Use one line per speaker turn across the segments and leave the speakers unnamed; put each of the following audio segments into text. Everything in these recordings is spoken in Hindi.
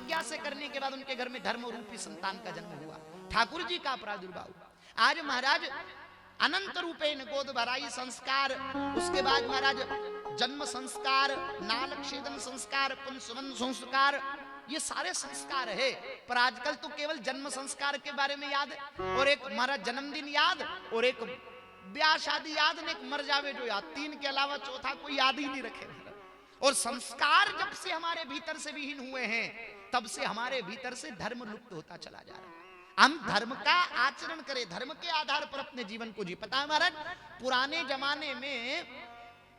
आज्ञा से करने के बाद उनके घर में धर्म रूपी संतान का जन्म हुआ, ठाकुर जी का प्रादुर्भाव। आज महाराज अनंत रूपेण गोद भराई संस्कार, उसके बाद महाराज जन्म संस्कार, नाल छेदन संस्कार, पुंसवन संस्कार, ये सारे संस्कार है। पर आजकल तो केवल जन्म संस्कार के बारे में याद है, और एक महाराज जन्मदिन याद, और एक ब्याह शादी याद, ने एक मर जावे जो याद, तीन के अलावा चौथा कोई याद ही नहीं रखे। और संस्कार जब से हमारे भीतर से विहीन हुए हैं, तब से हमारे भीतर से धर्म लुप्त होता चला जा रहा है। हम धर्म का आचरण करें, धर्म के आधार पर अपने जीवन को जी। पता है महाराज, पुराने जमाने में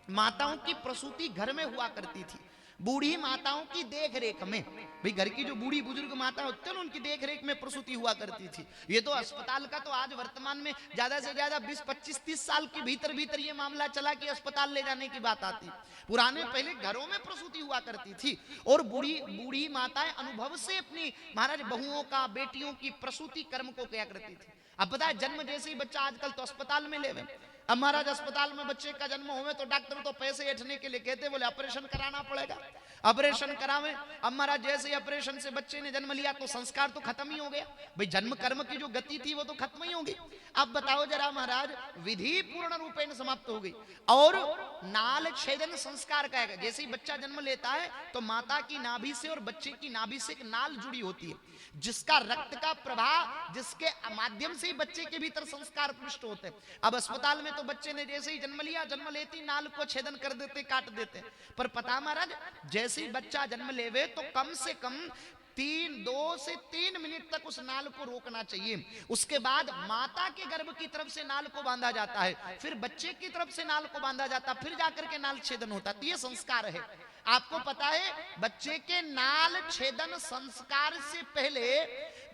माताओं की प्रसूति घर में हुआ करती थी, बूढ़ी माताओं की देख रेख में। भाई घर की जो बूढ़ी बुजुर्ग माता होती है, उनकी देख रेख में प्रसूति हुआ करती थी। ये तो अस्पताल का तो आज वर्तमान में ज्यादा से ज्यादा 20, 25, 30 साल के भीतर भीतर ये मामला चला कि अस्पताल ले जाने की बात आती। पुराने पहले घरों में प्रसूति हुआ करती थी, और बूढ़ी माताएं अनुभव से अपनी महाराज बहुओं का, बेटियों की प्रसूति कर्म को किया करती थी। अब पता है, जन्म जैसे ही बच्चा आजकल तो अस्पताल में ले गए। अब महाराज अस्पताल में बच्चे का जन्म हुए तो डॉक्टर तो पैसे ऐठने के लिए कहते, बोले ऑपरेशन कराना पड़ेगा, ऑपरेशन करावे। अब महाराज जैसे ही ऑपरेशन से बच्चे ने जन्म लिया तो संस्कार तो खत्म ही हो गया। भाई जन्म कर्म की जो गति थी वो तो खत्म ही होगी। अब बताओ जरा महाराज, विधि पूर्ण रूपेण समाप्त हो गई। और नाल छेदन संस्कार का है, जैसे ही बच्चा जन्म लेता है तो माता की नाभि से और बच्चे की नाभि से एक नाल जुड़ी होती है, जिसका रक्त का प्रवाह, जिसके माध्यम से ही बच्चे के भीतर संस्कार पुष्ट होते हैं। अब अस्पताल में तो बच्चे ने जैसे ही जन्म लिया, जन्म लेती नाल को छेदन कर देते, काट देते। पर पता महाराज, जैसे ही बच्चा जन्म लेवे तो कम से कम 2 से 3 मिनट तक उस नाल को रोकना चाहिए। उसके बाद माता के गर्भ की तरफ से नाल को बांधा जाता है, फिर बच्चे की तरफ से नाल को बांधा जाता है, फिर जाकर के नाल छेदन होता है। तो ये संस्कार है। आपको पता है, बच्चे के नाल छेदन संस्कार से पहले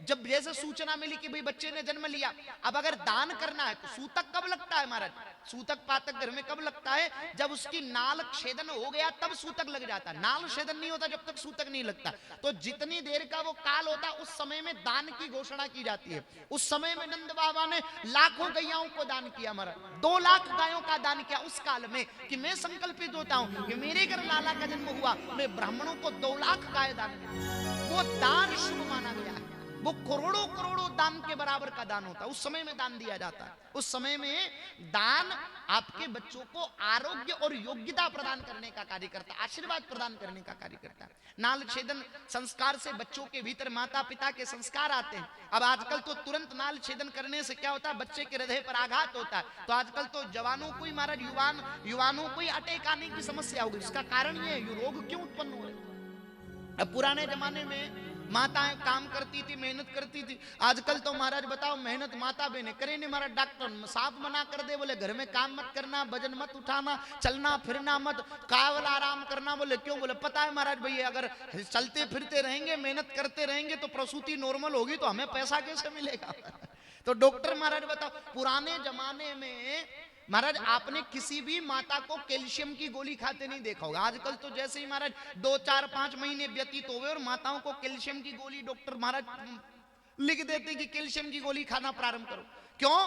जब जैसे सूचना मिली कि भाई बच्चे ने जन्म लिया, अब अगर दान करना है तो सूतक कब लगता है महाराज? सूतक पातक घर में कब लगता है? जब उसकी नाल छेदन हो गया तब सूतक लग जाता है। नाल छेदन नहीं होता जब तक सूतक नहीं लगता। तो जितनी देर का वो काल होता है, उस समय में दान की घोषणा की जाती है। उस समय में नंद बाबा ने लाखों गैयाओं को दान किया महाराज, 2 लाख गायों का दान किया उस काल में, कि मैं संकल्पित होता हूं कि मेरे घर लाला का जन्म हुआ, मैं ब्राह्मणों को 2 लाख गाय दान किया। वो दान शुभ माना गया है, वो करोड़ों करोड़ों दान के बराबर का दान होता है। उस समय में दान दिया जाता है। उस समय में दान आपके बच्चों को आरोग्य और योग्यता प्रदान करने का कार्य करता है, आशीर्वाद प्रदान करने का कार्य करता है। नाल छेदन संस्कार से बच्चों के भीतर माता पिता के संस्कार आते हैं। अब आजकल तो तुरंत नाल छेदन करने से क्या होता है, बच्चे के हृदय पर आघात होता है। तो आजकल तो जवानों को ही महाराज, युवानों को ही अटैक आने की समस्या हो गई। इसका कारण ये रोग क्यों उत्पन्न हो रहे? अब पुराने जमाने में माताएं काम करती थी, मेहनत करती थी। आजकल तो महाराज बताओ, मेहनत माता बहने करे नहीं। महाराज डॉक्टर साफ मना कर दे, बोले घर में काम मत करना, वजन मत उठाना, चलना फिरना मत, केवल आराम करना। बोले क्यों? बोले पता है महाराज भैया, अगर चलते फिरते रहेंगे, मेहनत करते रहेंगे तो प्रसूति नॉर्मल होगी, तो हमें पैसा कैसे मिलेगा? तो डॉक्टर महाराज बताओ, पुराने जमाने में महाराज आपने किसी भी माता को कैल्शियम की गोली खाते नहीं देखा होगा। आजकल तो जैसे ही महाराज 2, 4, 5 महीने व्यतीत हो गए और माताओं को कैल्शियम की गोली डॉक्टर महाराज लिख देते कि कैल्शियम की गोली खाना प्रारंभ करो। क्यों?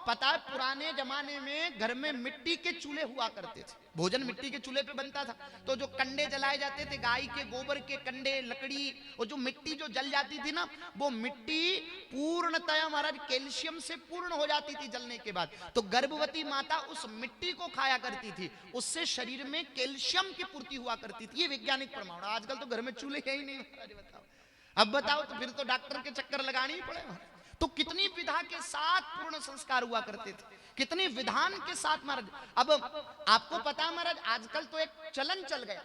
पता है, पुराने जमाने में घर में मिट्टी के चूल्हे हुआ करते थे, भोजन मिट्टी के चूल्हे पे बनता था। तो जो कंडे जलाए जाते थे, गाय के गोबर के कंडे, लकड़ी, और जो मिट्टी जो जल जाती थी ना, वो मिट्टी पूर्णतया महाराज कैल्शियम से पूर्ण हो जाती थी जलने के बाद। तो गर्भवती माता उस मिट्टी को खाया करती थी, उससे शरीर में कैल्शियम की पूर्ति हुआ करती थी। ये वैज्ञानिक प्रमाण। आजकल तो घर में चूल्हे है ही नहीं महाराज, बताओ। अब बताओ, तो फिर तो डॉक्टर के चक्कर लगाने ही पड़ेगा। तो कितनी विधा के साथ पूर्ण संस्कार हुआ करते थे, कितनी विधान के साथ महाराज। अब आपको पता है महाराज, आजकल तो एक चलन चल गया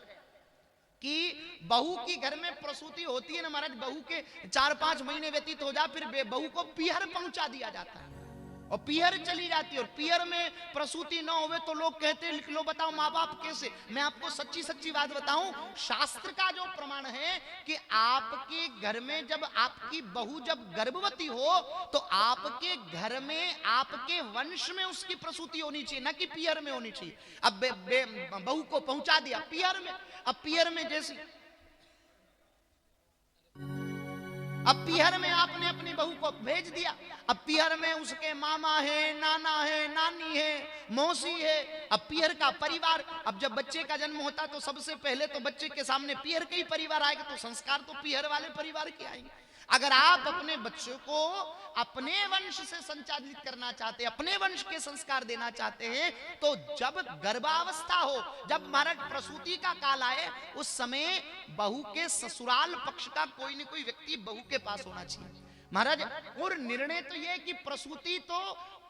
कि बहू की घर में प्रसूति होती है ना महाराज, बहू के 4-5 महीने व्यतीत हो जा, फिर बहू को पीहर पहुंचा दिया जाता है और पीहर चली जाती है। और पीहर में प्रसूति न होवे तो लोग कहते हैं, लिख लो बताओ माँ बाप कैसे। मैं आपको सच्ची सच्ची बात बताऊं, शास्त्र का जो प्रमाण है कि आपके घर में जब आपकी बहू जब गर्भवती हो तो आपके घर में, आपके वंश में उसकी प्रसूति होनी चाहिए, न कि पीहर में होनी चाहिए। अब बहू को पहुंचा दिया पीहर में। अब पीहर में जैसे अब पीहर में आपने अपनी बहू को भेज दिया, अब पीहर में उसके मामा है, नाना है, नानी है, मौसी है, अब पीहर का परिवार। अब जब बच्चे का जन्म होता तो सबसे पहले तो बच्चे के सामने पीहर के ही परिवार आएगा, तो संस्कार तो पीहर वाले परिवार के आएंगे। अगर आप अपने बच्चों को अपने वंश से संचालित करना चाहते हैं, अपने वंश के संस्कार देना चाहते हैं, तो जब गर्भावस्था हो, जब महाराज प्रसूति का काल आए, उस समय बहू के ससुराल पक्ष का कोई न कोई व्यक्ति बहू के पास होना चाहिए महाराज। और निर्णय तो यह कि प्रसूति तो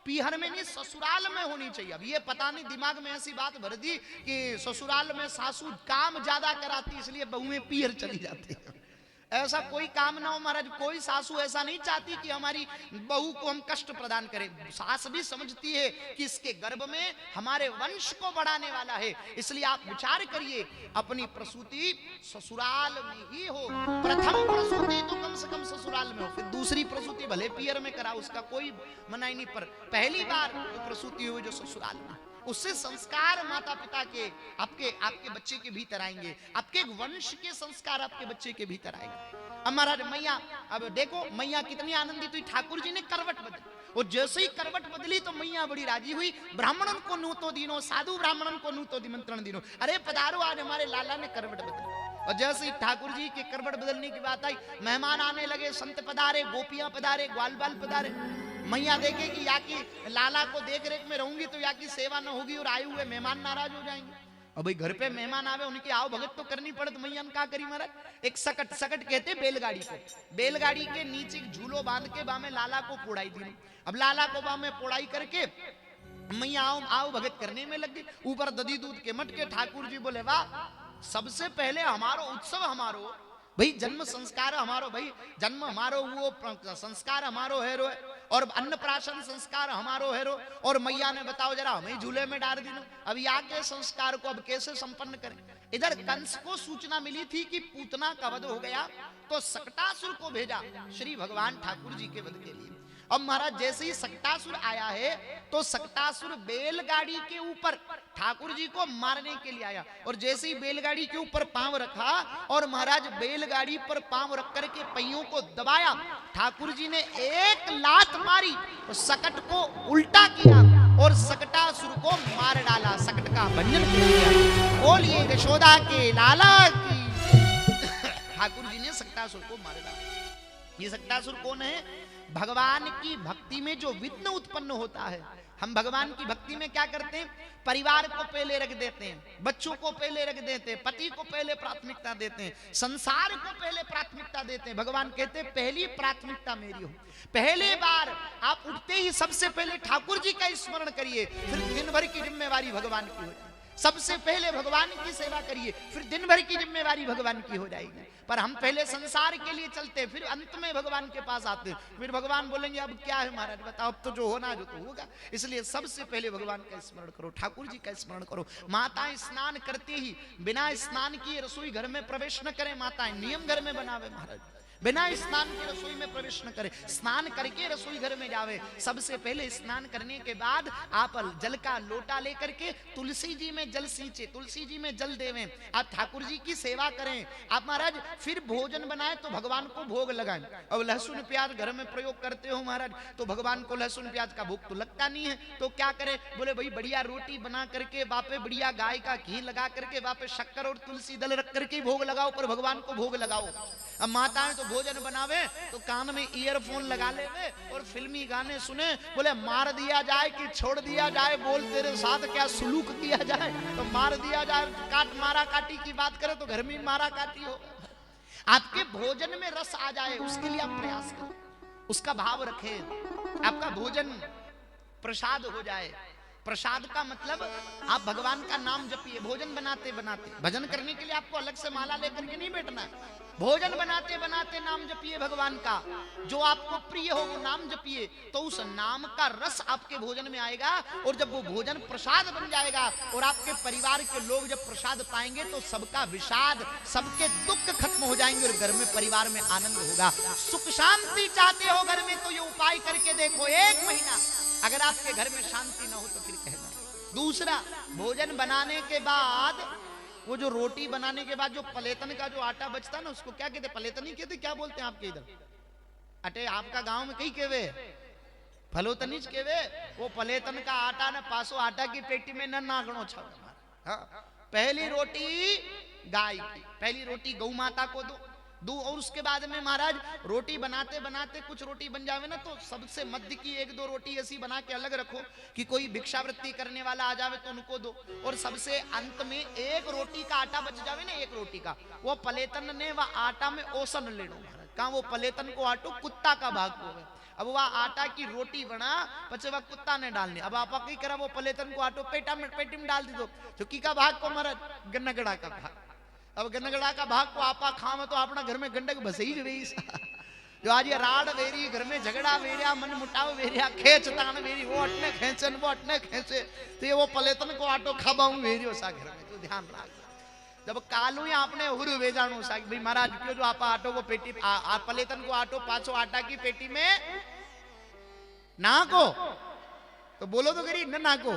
पीहर में नहीं, ससुराल में होनी चाहिए। अब ये पता नहीं दिमाग में ऐसी बात भर दी कि ससुराल में सासू काम ज्यादा कराती इसलिए बहू में पीहर चली जाती है। ऐसा कोई काम ना हो महाराज। कोई सासू ऐसा नहीं चाहती कि हमारी बहू को हम कष्ट प्रदान करें। सास भी समझती है कि इसके गर्भ में हमारे वंश को बढ़ाने वाला है, इसलिए आप विचार करिए अपनी प्रसूति ससुराल में ही हो। प्रथम प्रसूति तो कम से कम ससुराल में हो, फिर दूसरी प्रसूति भले पियर में करा, उसका कोई मनाही नहीं, पर पहली बार प्रसूति हुई जो ससुराल में, उससे संस्कार माता पिता के आपके बच्चे के भीतर आएंगे, आपके वंश के संस्कार आपके बच्चे के भीतर आएंगे। अब महाराज मैया, अब देखो मैया कितनी आनंदित हुई, ठाकुर जी ने करवट बदली, और जैसे ही करवट बदली तो मैया बड़ी राजी हुई। ब्राह्मणों को नू तो दीनो, साधु ब्राह्मणों को नू तो निमंत्रण दीनो, अरे पधारो आज हमारे लाला ने करवट बदली। और जैसे ही ठाकुर जी के करवट बदलने की बात आई, मेहमान आने लगे, संत पधारे, गोपियां पधारे, ग्वाल बाल पधारे। मैया देखे कि या की लाला को देख रेख में रहूंगी तो या की सेवा न होगी और आए हुए मेहमान नाराज हो जाएंगे। और भाई घर पे मेहमान आवे, उनकी आओ भगत तो करनी पड़े, तो मैया ने क्या करी महाराज, एक सकट कहते बैलगाड़ी को, बैलगाड़ी के नीचे झूलो बांध के बामे लाला को पोड़ाई दी। अब लाला को बामे पोड़ाई करके मैया आओ भगत करने में लग गई। ऊपर दधी दूध के मटके। ठाकुर जी बोले वाह, सबसे पहले हमारो उत्सव हमारो भाई, जन्म संस्कार हमारो भाई, जन्म हमारो वो संस्कार हमारो है रो, और अन्नप्राशन संस्कार हमारो है रो। और मैया ने बताओ जरा हमें झूले में डाल दी। अब यहाँ के संस्कार को अब कैसे संपन्न करें। इधर कंस को सूचना मिली थी कि पूतना का वध हो गया, तो सकटासुर को भेजा श्री भगवान ठाकुर जी के वध के लिए। अब महाराज जैसे ही सकटासुर आया है, तो सकटासुर बैलगाड़ी के ऊपर ठाकुर जी को मारने के लिए आया, और जैसे ही बैलगाड़ी के ऊपर पांव रखा और महाराज बैलगाड़ी पर पांव रख करके पहियों को दबाया, ठाकुर जी ने एक लात मारी तो सकट को उल्टा किया और सकटासुर को मार डाला, सकट का भंजन कर दिया। बोलिए यशोदा के लाला की। ठाकुर जी ने सकटासुर को मार डाला। ये सकटासुर कौन है? भगवान की भक्ति में जो विघ्न उत्पन्न होता है। हम भगवान की भक्ति में क्या करते हैं? परिवार को पहले रख देते हैं, बच्चों को पहले रख देते हैं, पति को पहले प्राथमिकता देते हैं, संसार को पहले प्राथमिकता देते हैं। भगवान कहते हैं पहली प्राथमिकता मेरी हो। पहले बार आप उठते ही सबसे पहले ठाकुर जी का स्मरण करिए, फिर दिन भर की जिम्मेवारी भगवान की हो जाएगी। सबसे पहले भगवान की सेवा करिए, फिर दिन भर की जिम्मेवारी भगवान की हो जाएगी। पर हम पहले संसार के लिए चलते, फिर अंत में भगवान के पास आते, फिर भगवान बोलेंगे अब क्या है महाराज बताओ, अब तो जो होना जो तो होगा। इसलिए सबसे पहले भगवान का स्मरण करो, ठाकुर जी का स्मरण करो। माताएं स्नान करते ही बिना स्नान किए रसोई घर में प्रवेश न करें। माताएं नियम घर में बनावे महाराज, बिना स्नान के रसोई में प्रवेश न करें, स्नान करके रसोई घर में जावे। सबसे पहले स्नान करने के बाद आप जल का लोटा लेकर के तुलसी जी में जल सींचे, तुलसी जी में जल देवें, आप ठाकुर जी की सेवा करें। आप महाराज फिर भोजन बनाए तो भगवान को भोग लगाएं। अब लहसुन प्याज घर में प्रयोग करते हो महाराज, तो भगवान को लहसुन प्याज का भोग तो लगता नहीं है, तो क्या करें? बोले भाई बढ़िया रोटी बना करके बापे बढ़िया गाय का घी लगा करके बापे शक्कर और तुलसी दल रख करके भोग लगाओ, पर भगवान को भोग लगाओ। अब माताएं तो भोजन बनावे तो कान में ईयरफोन लगा लेवे और फिल्मी गाने सुने, बोले मार दिया जाए कि छोड़ दिया जाए, बोल तेरे साथ क्या सुलूक किया जाए। तो मार दिया जाए, काट मारा काटी की बात करें तो घर में मारा काटी हो। आपके भोजन में रस आ जाए उसके लिए आप प्रयास करें, उसका भाव रखें, आपका भोजन प्रसाद हो जाए। प्रसाद का मतलब आप भगवान का नाम जपिए। भोजन बनाते बनाते, भजन करने के लिए आपको अलग से माला लेकर के नहीं बैठना है। भोजन बनाते बनाते नाम जपिए भगवान का, जो आपको प्रिय हो वो नाम जपिए, तो उस नाम का रस आपके भोजन में आएगा। और जब वो भोजन प्रसाद बन जाएगा और आपके परिवार के लोग जब प्रसाद पाएंगे तो सबका विषाद, सबके दुख खत्म हो जाएंगे और घर में परिवार में आनंद होगा। सुख शांति चाहते हो घर में तो ये उपाय करके देखो, 1 महीना अगर आपके घर में शांति ना हो तो फिर कहना। दूसरा, भोजन बनाने के बाद वो जो रोटी बनाने के बाद जो पलेतन का जो आटा बचता ना, उसको क्या कहते? पलेतन ही कहते, क्या बोलते हैं आपके इधर? अटे आपका गांव में कई केवे फलो तनिज केवे वो पलेतन का आटा ने पासो आटा की पेटी में न नागणो छा। हाँ, पहली रोटी गाय की, पहली रोटी गौ माता को दो और उसके बाद में महाराज रोटी बनाते बनाते कुछ रोटी बन जावे ना तो सबसे मध्य की एक दो रोटी ऐसी बना के अलग रखो कि कोई भिक्षावृत्ति करने वाला आ जावे तो उनको दो, और सबसे अंत में एक रोटी का आटा बच जावे ना, एक रोटी का, वो पलेतन ने वह आटा में ओसन ले लो महाराज। कहा वो पलेतन को आटो कुत्ता का भाग हो गया। अब वह आटा की रोटी बना पचे वह कुत्ता ने डालने। अब आप की करा वो पलेतन को आटो पेटी में डाल दी दो, चुकी का भाग को महाराज गन्नगड़ा का भाग। अब गन्नगड़ा का भाग को आपा खाव तो अपना घर में गंडक बसे ही रही। जो आज ये राड वेरी घर में झगड़ा वेरिया मन मुटाव वेरिया खेच तान वेरी वो अटने खेचे वो अटने खेचे तो ये वो पलेतन को आटो खाबाऊ वेरियो सा घर में। तो ध्यान रख जब कालू या आपने हुरु वेजाणु सा भाई महाराज क्यों जो आपा आटो को पेटी पलेतन को आटो पाछो आटा की पेटी में नाको तो बोलो तो करी न नाको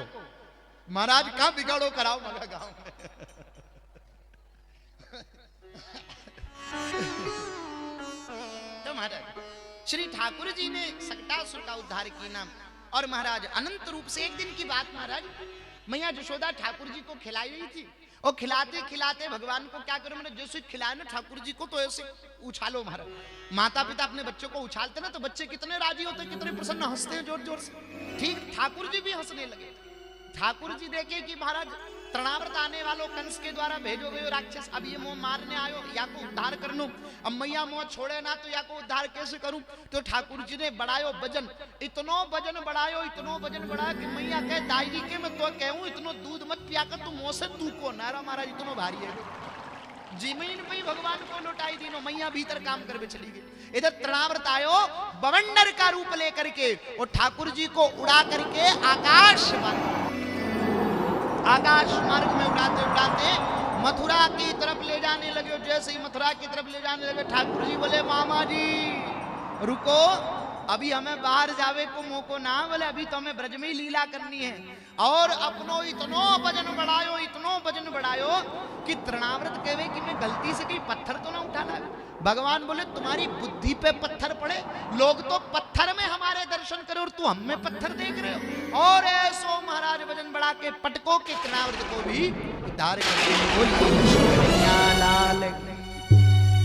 महाराज कहाँ बिगाड़ो कराओ मगा गांव में। तो महाराज श्री ठाकुर जी ने सकटासुर का उद्धार की नाम और महाराज अनंत रूप से एक दिन की बात महाराज मैया जशोदा ठाकुर जी को खिलाई रही थी और खिलाते खिलाते भगवान को क्या करो मैंने जैसे खिलाया ना ठाकुर जी को तो ऐसे उछालो महाराज। माता पिता अपने बच्चों को उछालते ना तो बच्चे कितने राजी होते कितने प्रसन्न हंसते हैं जोर जोर से। ठीक ठाकुर जी भी हंसने लगे। ठाकुर जी देखे कि महाराज तृणाव्रत आने वालों कंस के द्वारा भेजो गए राक्षस अब ये मोह मारने आयो या को उद्धार कर लूं, अब मैया मोह छोड़े ना तो या को उद्धार कैसे करूं। तो ठाकुर जी ने बढ़ायो वजन, इतनो वजन बढ़ायो कि मैया कहे दाई जी के मैं तो कहूं इतनो दूध मत पिया कर तू मोह से तू को नारा महाराज इतनो भारी है। जमीन पे भगवान को लौटाई दीनो मैया भीतर काम करके चली गई। इधर तृणाव्रत आयो बवंडर का रूप लेकर के और ठाकुर जी को उड़ा करके आकाश मार्ग में उड़ाते उड़ाते मथुरा की तरफ ले जाने लगे। जैसे ही मथुरा की तरफ ले जाने लगे ठाकुर जी बोले मामा जी रुको अभी हमें बाहर जावे को मौको ना, बोले अभी तो हमें ब्रज में ही लीला करनी है। और अपनो इतनो वजन बढ़ायो कि तृणाव्रत कहे कि मैं गलती से कहीं पत्थर तो ना उठाना। भगवान बोले तुम्हारी बुद्धि पे पत्थर पड़े, लोग तो पत्थर में हमारे दर्शन करे और तू हम में पत्थर देख रहे हो। और ऐसो महाराज वजन बढ़ा के पटको के तृणाव्रत को भी उद्धार करके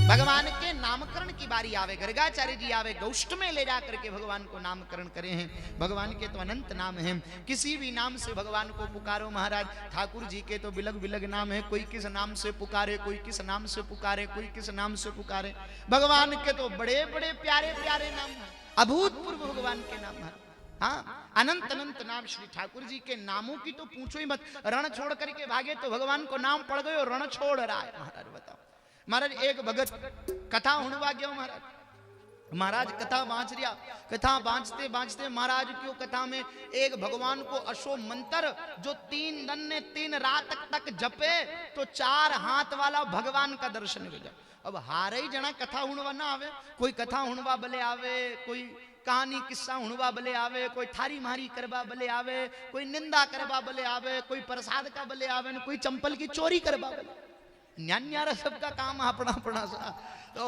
भगवान के नामकरण की बारी आवे। गर्गाचार्य जी आवे गोष्ठ में ले जाकर के भगवान को नामकरण करे हैं। भगवान के तो अनंत नाम हैं, किसी भी नाम से भगवान को पुकारो महाराज। ठाकुर जी के तो बिलग बिलग नाम है, कोई किस नाम से पुकारे, कोई किस नाम से पुकारे, कोई किस नाम से पुकारे। भगवान के तो बड़े बड़े प्यारे प्यारे नाम हैं, अभूतपूर्व भगवान के नाम है। हाँ अनंत अनंत नाम श्री ठाकुर जी के नामों की तो पूछो ही मत। रण छोड़ करके भागे तो भगवान को नाम पड़ गए और रण छोड़ रहा है महाराज। बताओ महाराज एक भगत कथा हुणवा गया महाराज कथा बांच रिया, कथा बांचते बांचते महाराज क्यों कथा में एक भगवान को अशो मंत्र जो 3 दिन ने 3 रात तक जपे तो 4 हाथ वाला भगवान का दर्शन हो जाए। अब हारे ही जना कथा हुणवा ना आवे, कोई कथा हुणवा भले आवे, कोई कहानी किस्सा हुणवा भले आवे, कोई थारी मारी करवा भले आवे, कोई निंदा करवा भले आवे, कोई प्रसाद का भले आवे, कोई चंपल की चोरी करवा भले। न्यारा सबका काम अपना अपना सा तो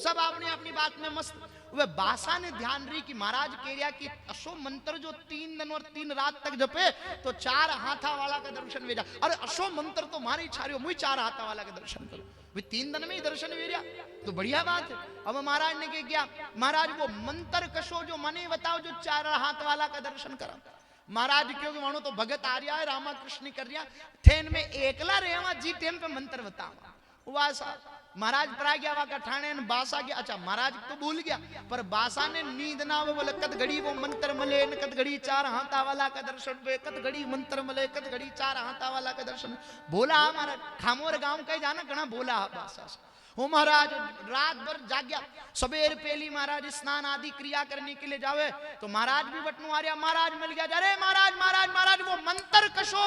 सब अपनी अपनी बात में मस्त। वे बासा ने ध्यान रही कि महाराज केरिया की अशो मंत्र जो 3 दिन और 3 रात तक जपे तो 4 हाथा वाला का दर्शन भेजा। अरे अशो मंत्र तो मारे इच्छा रही हो मुझे 4 हाथा वाला का दर्शन करो, वे 3 दिन में ही दर्शन भेजा तो बढ़िया बात है। अब महाराज ने क्या किया, महाराज वो मंत्र कशो जो मने बताओ जो 4 हाथ वाला का दर्शन करा। महाराज क्योंकि मानो तो भगत आ रहा है रामा कृष्ण कर रहा ठेन में एकला रेवा जी टेम पे मंत्र बतावा वासा। महाराज परा गया वाका ठाणे ने बासा गया। अच्छा महाराज तो भूल गया पर बासा ने नींद ना वो बोले कद घड़ी वो मंत्र मले कद घड़ी 4 हाथा वाला का दर्शन पे, कद घड़ी मंत्र मले कद घड़ी 4 हाथा वाला का दर्शन। बोला महाराज खामोर गांव कहीं जाना घना बोला बासा वो महाराज रात भर जाग्या। सवेर पहली महाराज स्नान आदि क्रिया करने के लिए जावे तो महाराज भी बटनू आ रहा। महाराज मिल गया अरे महाराज महाराज महाराज वो मंत्र कशो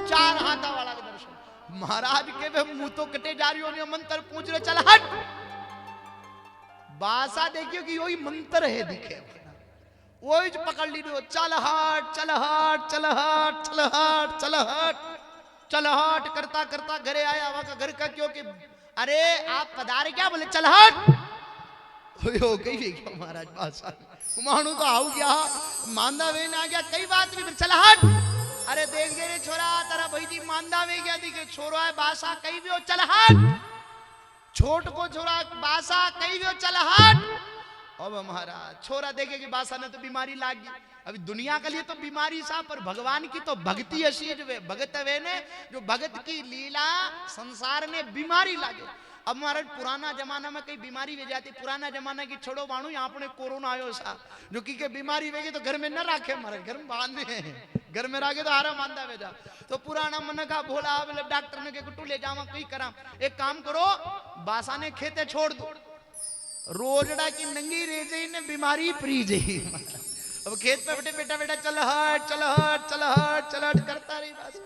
4 हाथा वाला का दर्शन। महाराज के वे मुंह तो कटे जा रही हो मंत्र पूछ रहे चल हट। बासा देखियो कि वही मंत्र है दिखे वही पकड़ ली चल हट चल हट चल हट चल हट चल हट चल हट करता करता घरे आया वहां का घर का क्योंकि अरे आप पधारे क्या बोले चल हट। कई भी क्या महाराज बासा मानू तो आऊ गया मांदा वे ना गया कई बात भी चल हट। अरे देख दे रे छोरा तेरा भाई जी मांदा वे गया दिखे छोरो है बासा कई भी हो चल हट। छोट को छोरा बासा कई भी हो चल हट। अब महाराज छोरा देखे कि बासा ने तो बीमारी लाग गई। अभी दुनिया के लिए तो बीमारी सा पर भगवान की तो भक्ति ऐसी है जो भगत वे ने जो भगत की लीला संसार में बीमारी लागे। अब महाराज पुराना जमाना में कई बीमारी वे जाती पुराना जमाना की छोड़ो बाणु यहाँ अपने कोरोना आयो सा जो की के बीमारी वेगी तो घर में न रखे महाराज घर में बांधे घर में रखे तो आराम मानता वे जा तो पुराना मन का भोला मतलब डॉक्टर ने के कुटू ले जावा कई करा एक काम करो बासा ने खेते छोड़ दो रोजड़ा की नंगी रेजे ने बीमारी प्री जी। अब खेत पे बेटे बेटा बेटा चल हट चल हट चल हट चल हट करता रही बासा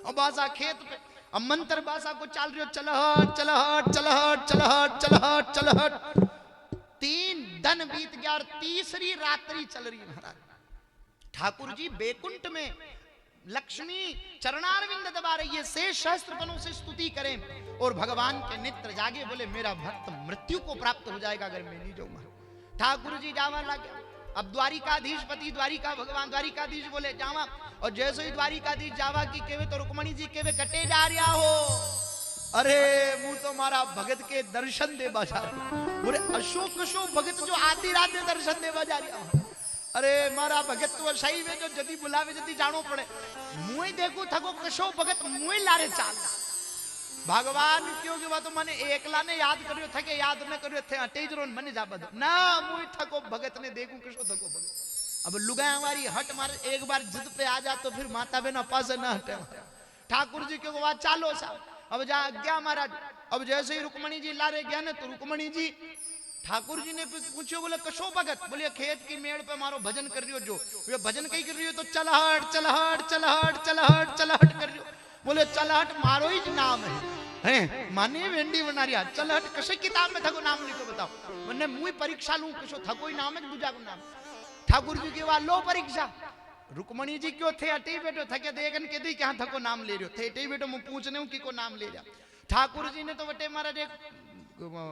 और बासा खेत पे अब मंत्र बासा को चाल रही हो चल हट चल हट चल हट चल हट चल हट चल हट। 3 दिन बीत गया और तीसरी रात्रि चल रही महाराज। ठाकुर जी बैकुंठ में लक्ष्मी चरणारविंद दबा रही है शेष सहस्त्रपनों से स्तुति करें और भगवान के नेत्र जागे बोले मेरा भक्त मृत्यु को प्राप्त हो जाएगा अगर मैं नहीं जाऊंगा। ठाकुर जी जावा लगे। अब द्वारिकाधीश पति द्वारिका भगवान द्वारिकाधीश बोले जावा और जैसे ही द्वारिकाधीश जावा की केवे तो रुक्मणी जी केवे कटे जा रहा हो। अरे मुंह तो मारा भगत के दर्शन दे बाजार बोले अशोक अशोक भगत जो आधी रात में दर्शन दे बाजार। अरे मारा भगत तो सही में जो जदी बुलावे जदी जानो पड़े मुई देखू थको कशो भगत मुई लारे चाल भगवान क्यों की बात मैंने एकला ने याद करियो थके याद न करियो थे अटेज रोन मने जा बद ना मुई थको भगत ने देखू कशो थको भगत। अब लुगाई हमारी हट मार एक बार जिद पे आ जा तो फिर माता बहना पास न हटे। ठाकुर जी के बात चालो सा अब जा गया महाराज। अब जैसे ही रुक्मणी जी लारे गया ना तो रुक्मणी जी ठाकुर जी ने पूछो बोले कशो भगत बोले खेत की मेड़ पे मारो भजन कर रही हो जो ये भजन कहीं कर रही हो तो चल हट चल हट चल हट चल हट चल हट कर रही हो बोले चल हट मारो ही नाम है माने वेंडी बना रही चल हट कशे किताब में थको नाम लिखो बताओ मैंने मुई परीक्षा लू कशो थको ही नाम है दूजा को नाम। ठाकुर जी के बाद लो परीक्षा रुक्मणी जी क्यों थे अटे बेटो थके देखन के दी क्या थको नाम ले रहे हो थे अटे बेटो मैं पूछने हूं कि को नाम ले जा। ठाकुर जी ने तो बटे महाराज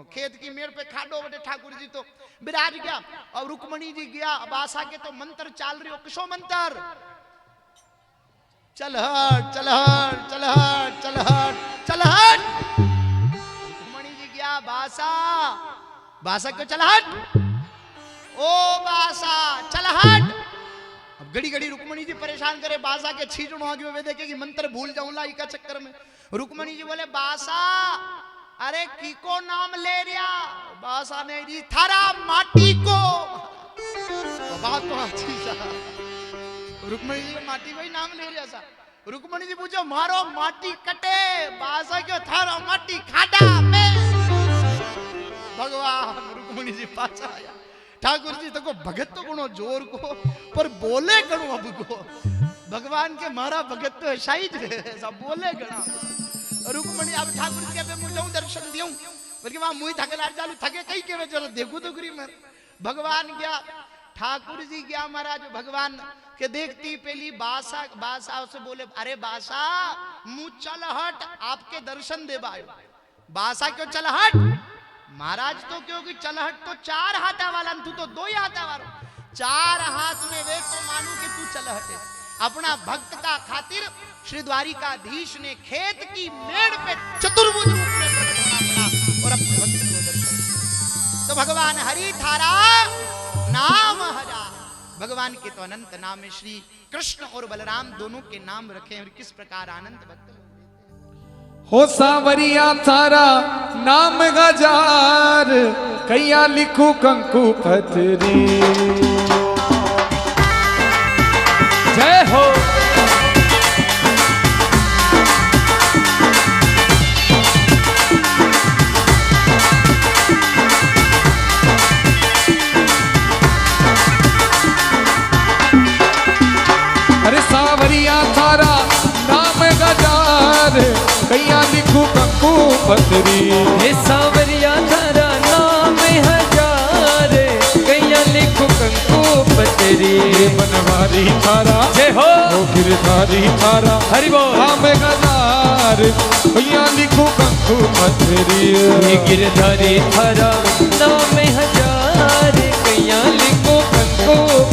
खेत की मेड़ पे खाडो बटे ठाकुर जी तो विराज गया और रुक्मणी जी गया। अब आशा के तो मंत्र चाल रही हो किसो मंत्र चल हट चल हट चल हट चल हट चल हट। रुक्मणी जी गया बासा बासा क्यों चल हट ओ बासा चल हट। अब घड़ी घड़ी रुक्मणी जी परेशान करे बासा के छीजणो आ गयो वे देखे कि मंत्र भूल जाऊं ला इका चक्कर में। रुक्मणी जी बोले बासा अरे की को नाम ले रिया बासा ने री थारा माटी को बात तो अच्छी सा रुक्मणी जी माटी को ही नाम ले रिया सा। रुक्मणी जी पूछो मारो माटी कटे बासा क्यों थारा माटी खाडा में। भगवान रुक्मणी जी पास आया। ठाकुर जी तो को भगत तो गुणो जोर को पर बोले गणो अब को भगवान के मारा भगत तो शाही सब बोले गणा। रुक्मणी अब ठाकुर जी के मुझे दर्शन दियो बल्कि वहां मुई थकलार चालू थके कई के जरा देखू तो करी मैं भगवान गया ठाकुर जी गया महाराज भगवान के देखती पहली बासा बासा से बोले अरे बासा मुंह चल हट आपके दर्शन दे बायो। बासा क्यों चल हट महाराज तो क्योंकि चलहट तो 4 हाथा वाला तू तो 2 ही हाथा वाला 4 हाथ में वे तो मानू कि तू चलहट है। अपना भक्त का खातिर श्री द्वारिकाधीश ने खेत की मेड़ पे चतुर्भुज रूप में प्रकट होना पड़ा और अपने भक्त को दर्शन। तो भगवान हरि थारा नाम हरा भगवान के तो अनंत नाम है। श्री कृष्ण और बलराम दोनों के नाम रखे और किस प्रकार आनंद भक्त
हो सावरिया थारा नाम गजार कैया लिखू कंकु पथरी। जय हो अरे सावरिया थारा नाम गजार कैया लिखू कंकु पथरी।
हे सावरिया थारा नाम हजार कैया लिखू कंकु पथरी।
बनवारी थारा
जय हो
गिरधारी थारा
हरि बोल
नाम गजार कैया लिखू कंकु पथरी।
गिरधारी थारा नाम हजार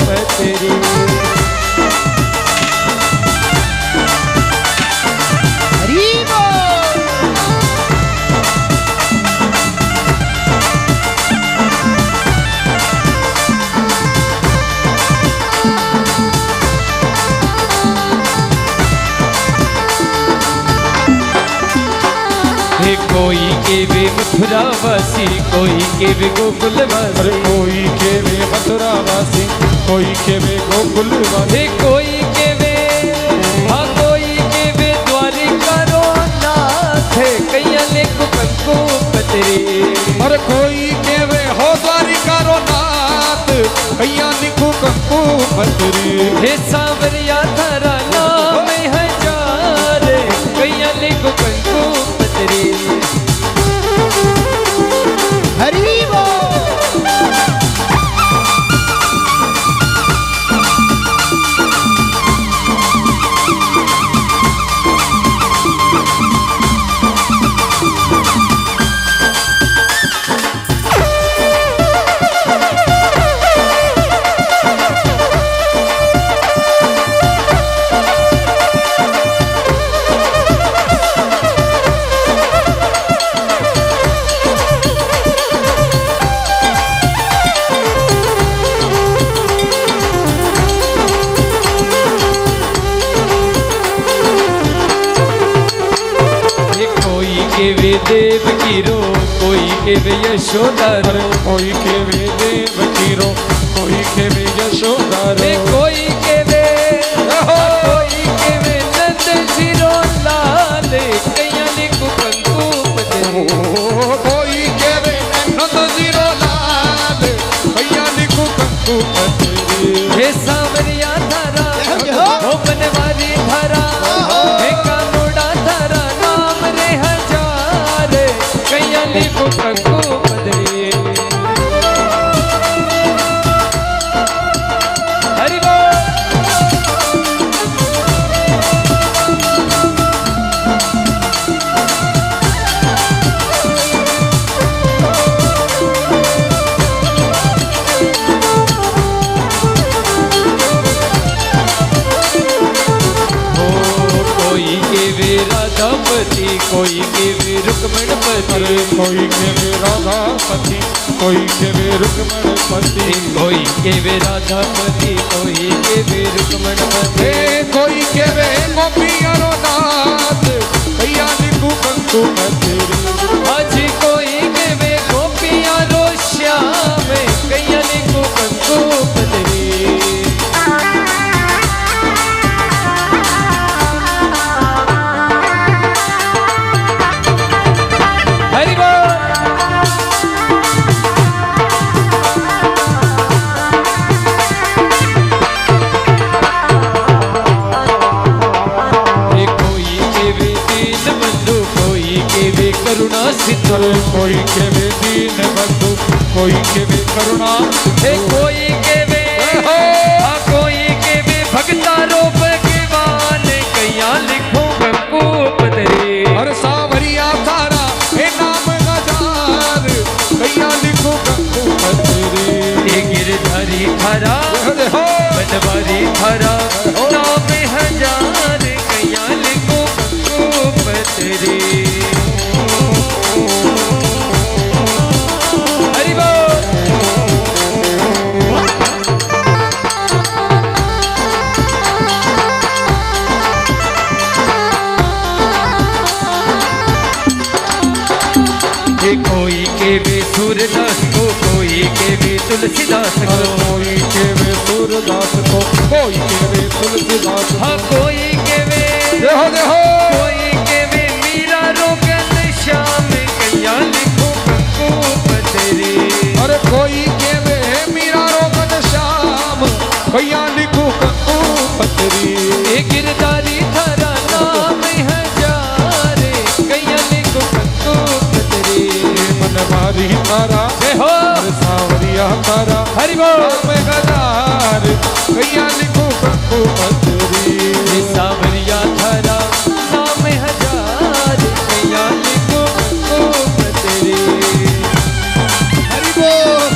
पतरी।
हरि बोल।
हे कोई के वे मथुरा वासी, कोई के वे गोकुल वासी।
अरे कोई के वे मथुरा वासी, कोई के वे गोकुल वासी।
हे कोई के वे, हाँ कोई के वे द्वारिका रो नाथ, कैया लिखो कंकु पतरी।
अरे कोई के वे हो द्वारिका रो नाथ, कैया लिखो कंकु पतरी।
हे सांवरिया थारा नाम हजार, कैया लिखो कंकु पतरी।
हरि बोल।
के वे देव की रो, कोई के वे यशोदा रो।
कोई के वे देव की रो, कोई के वे यशोदा रो।
कोई के वे, कोई के वे नंद जी रो लाल, कैया लिखो कंकु पतरी।
कोई के वे नंद जी रो लाल, कैया लिखो कंकु पतरी।
हे सांवरिया थारा, हो बनवारी थारा, हे कानोड़ा थारा नाम रे हजार, कैया लिखो कंकु पतरी। हरि बोल। कोई के वे राधापति, कोई के वे रुक्मणपति।
अरे कोई के वे राधापति, कोई के वे रुक्मणपति।
कोई के वे राधापति, कोई के वे रुक्मणपति।
कोई के वे गोपिया रो नाथ, कैया लिखो कंकु पतरी।
आज कोई के वे गोपिया रो श्याम, कैया लिखो कंकु पतरी। हरि बोल। हे कोई के वे दीन बंधु, कोई के वे करुणा सिंधु।
अरे कोई के वे दीन बंधु, कोई के वे करुणा।
हे कोई के वे, हाँ कोई के वे भगता रो भगवान, कैया लिखो कंकु पतरी।
अरे सांवरिया थारा हे नाम हजार, कैया लिखो कंकु पतरी।
हे गिरधारी थारा, बनवारी थारा नाम हजार, कैया लिखो कंकु पतरी। हरि बोल। हे कोई के वे सूरदास को, कोई के वे तुलसीदास को।
कोई के वे सूरदास को, कोई के वे तुलसीदास को।
हाँ कोई के वे,
देखो देखो
कोई के वे मीरा रोगन श्याम, कैया लिखो कंकु पतरी।
अरे कोई के वे मीरा रोगन श्याम, कैया लिखो कंकु पतरी।
हे गिरधारी थारा नाम हजार, कैया लिखो कंकु पतरी।
बनवारी थारा
हो
अरे सांवरिया थारा
हरि बोल।
नाम हजार, कैया लिखो कंकु पतरी।
हे सांवरिया थारा नाम हजार, कैया लिखो कंकु पतरी।
हरि बोल।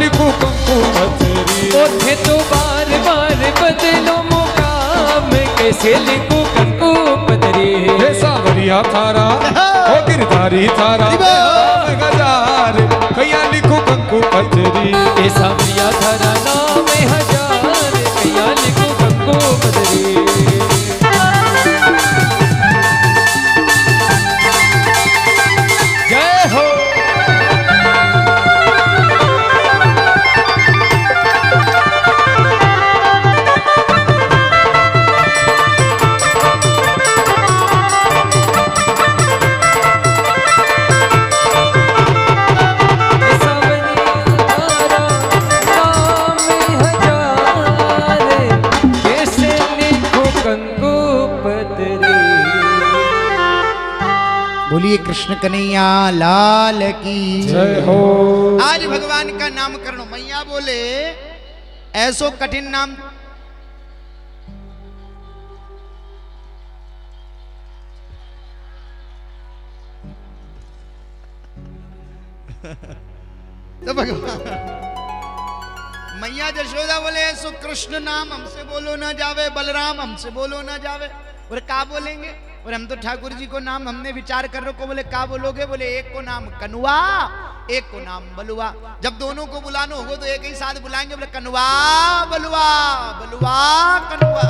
लिखूं कंकु पथरी।
ओठे तो बार बार बदलो मुकाम, कैसे लिखूं कंकु पथरी।
हे सावरिया थारा ओ गिरधारी थारा नाम हजार, कैया लिखूं कंकु पथरी।
ए सावरिया थारा नाम हजार, कैया लिखूं कंकु पथरी। जय हो।
बोलिए कृष्ण कन्हैया लाल की
जय हो।
आज भगवान का नामकरण मैया बोले ऐसो कठिन नाम तो भगवान मैया जशोदा बोले ऐसो कृष्ण नाम हमसे बोलो ना जावे, बलराम हमसे बोलो ना जावे। और क्या बोलेंगे? और हम तो ठाकुर जी को नाम हमने विचार कर रखो। बोले क्या बोलोगे? बोले एक को नाम कनुआ, एक को नाम बलुआ। जब दोनों को बुलाना होगा तो एक ही साथ बुलाएंगे। बोले कनुआ बलुआ, बलुआ कनुआ।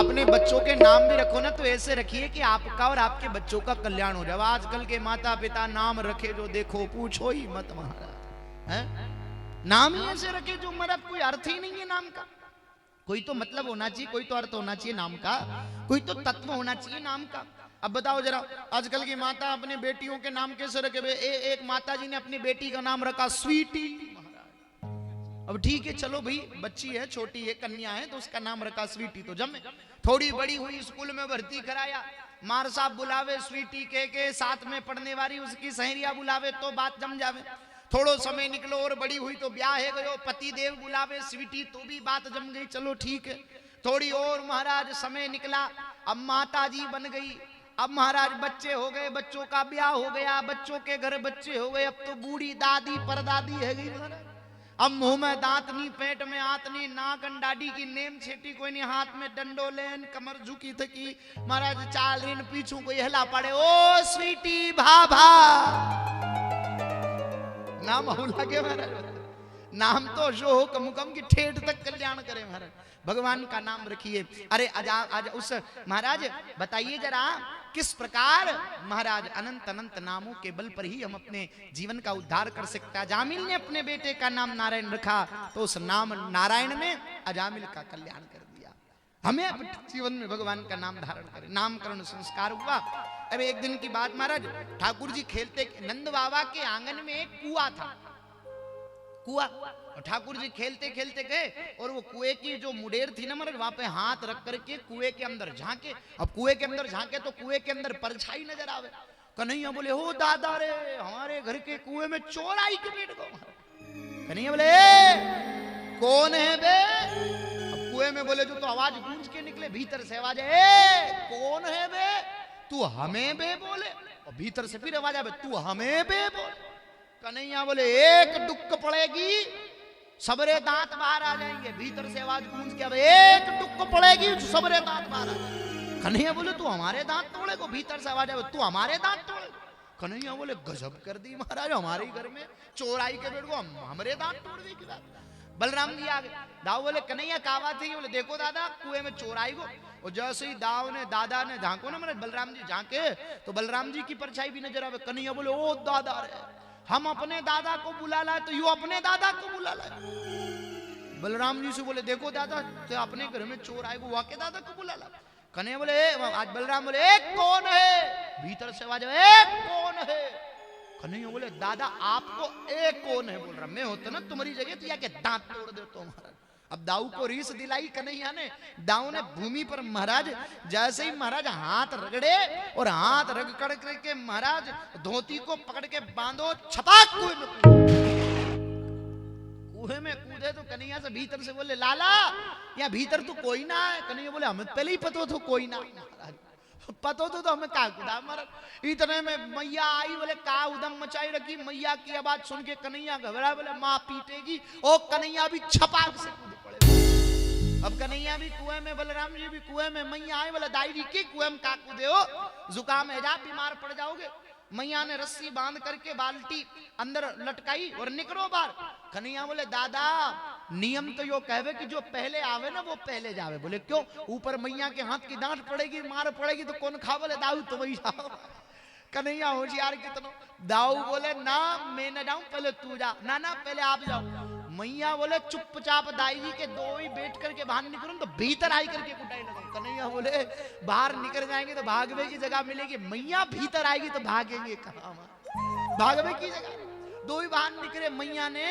अपने बच्चों के नाम भी रखो ना तो ऐसे रखिए कि आपका और आपके बच्चों का कल्याण हो जाए। आजकल के माता पिता नाम रखे जो देखो पूछो ही मत महाराज, है नाम ही ऐसे रखे जो महाराज कोई अर्थ ही नहीं है नाम का। कोई तो मतलब होना चाहिए, कोई तो अर्थ होना चाहिए नाम का, कोई तो तत्व होना चाहिए नाम का। अब बताओ जरा, आजकल की माता अपने बेटियों के नाम कैसे रखे? एक माता जी ने अपनी बेटी का नाम रखा स्वीटी महाराज। अब ठीक है चलो भाई, बच्ची है, छोटी है, कन्या है, तो उसका नाम रखा स्वीटी। तो जब थोड़ी बड़ी हुई, स्कूल में भर्ती कराया, मार साहब बुलावे स्वीटी के साथ में पढ़ने वाली उसकी सहेलियां बुलावे तो बात जम जावे। थोड़ो समय निकलो और बड़ी हुई तो ब्याह है गयो, पति देव बुलावे स्वीटी तो भी बात जम गई। चलो ठीक है, थोड़ी और महाराज समय निकला, अब माता जी बन गई। अब महाराज बच्चे हो गए, बच्चों का ब्याह हो गया, बच्चों के घर बच्चे हो गए। अब तो बूढ़ी दादी परदादी है गई महाराज। अब मुंह में दांत नहीं, पेट में आत नहीं, नाक अंडाडी की नेम छेटी कोई नहीं, हाथ में डंडो लेन, कमर झुकी थकी महाराज, चाल रिन पीछू कोई हिला पड़े, ओ स्वीटी भाभा नाम लगे महाराज। नाम तो जो हो कम कम की ठेठ तक कल्याण करे महाराज। भगवान का नाम रखिए। अरे आज उस महाराज बताइए जरा किस प्रकार महाराज अनंत अनंत नामों के बल पर ही हम अपने जीवन का उद्धार कर सकते हैं। अजामिल ने अपने बेटे का नाम नारायण रखा तो उस नाम नारायण ने अजामिल का कल्याण कर दिया। हमें अपने जीवन में भगवान का नाम धारण करें। नामकरण संस्कार हुआ। अब एक दिन की बात महाराज, ठाकुर जी खेलते, नंद बाबा के आंगन में एक कुआं था, कुआं, और ठाकुर जी खेलते खेलते गए और वो कुएं की जो मुडेर थी ना महाराज, वहां पे हाथ रख करके कुएं के अंदर झांके। अब कुएं के अंदर झांके तो कुएं के अंदर परछाई नजर आवे। कन्हैया बोले हो दादा रे, हमारे घर के कुएं में चोर आई के बैठ गो। कन्हैया बोले कौन है बे? अब कुएं में बोले जो तो आवाज गूंज के निकले, भीतर से आवाज है कौन है बे? तू हमें बे बोले। और भीतर से फिर आवाज आवे तू हमें बे बोले। कन्हैया बोले एक डुक्क पड़ेगी सबरे दांत बाहर आ जाएंगे। भीतर से आवाज गूंज के एक डुक्क पड़ेगी सबरे दांत बाहर आ जाएंगे। कन्हैया बोले तू हमारे दांत तोड़े को? भीतर से आवाज आवे तू हमारे दांत तोड़े। कन्हैया बोले गजब कर दी महाराज, हमारे घर में चोर आई के बेट को हमारे दांत तोड़ दी की बात। बलराम जी आ गए। दाऊ बोले कन्हैया क्या बात है? बोले देखो दादा कुएं में चोर आई गो। और जैसे ही दादा ने झांको ना मेरे बलराम जी झांके तो बलराम जी की परछाई भी नजर आवे। कन्हैया बोले ओ दादा रे, हम अपने दादा को बुला लाए तो यू अपने दादा को बुला लाए। बलराम जी से बोले देखो दादा तो अपने घर में चोर आए, वो वाके दादा को बुला लाए। कन्हैया बोले आज बलराम बोले एक कौन है? भीतर से आवाज एक कौन है? कन्हैया बोले दादा आपको एक कौन है बोल रहा, मैं होता ना तुम्हारी जगह तो या के दांत तोड़ दे तो महाराज। अब दाऊ को रीस दिलाई कन्हैया ने। दाऊ ने भूमि पर महाराज जैसे ही महाराज हाथ रगड़े और हाथ रगड़ करके महाराज धोती को पकड़ के बांधो, छपाक कुएं में कूदे तो कन्हैया से भीतर से बोले लाला या भीतर तो कोई ना है। कन्हैया बोले हमें पहले ही पता था कोई ना। महाराज पतो तो हमें का खुदा महाराज। इतने में मैया आई, बोले का उदम मचाई रखी। मैया की आवाज सुन के कन्हैया घबरा, बोले माँ पीटेगी। ओ कन्हैया भी छपाक से कूद पड़े। अब कन्हैया भी कुएं में, बलराम जी भी कुएं में। मैया आए, बोले दाई जी के कुएं में का कूदे हो, जुकाम है जा, बीमार पड़ जाओगे। मैया ने रस्सी बांध करके बाल्टी अंदर लटकाई और निकलो बाहर। कन्हैया बोले दादा नियम तो यो कहवे कि जो पहले आवे ना वो पहले जावे। बोले क्यों? ऊपर मैया के हाथ की डांट पड़ेगी, मार पड़ेगी तो कौन खा? बोले दाऊ तुम ही जाओ। कन्हैया होशियार कितनो। दाऊ बोले ना मैं न जाऊं, पहले तू जा। ना ना पहले आप जाओ। मैया बोले चुपचाप दाई जी के दो ही बैठ करके बाहर निकलूं तो भीतर आई करके कुटाई लगाऊं। कन्हैया बोले बाहर निकल जाएंगे तो भागवे की जगह मिलेगी, मैया भीतर आएगी तो भागेंगे कहां? भागवे की जगह। दो ही बाहर निकले। मैया ने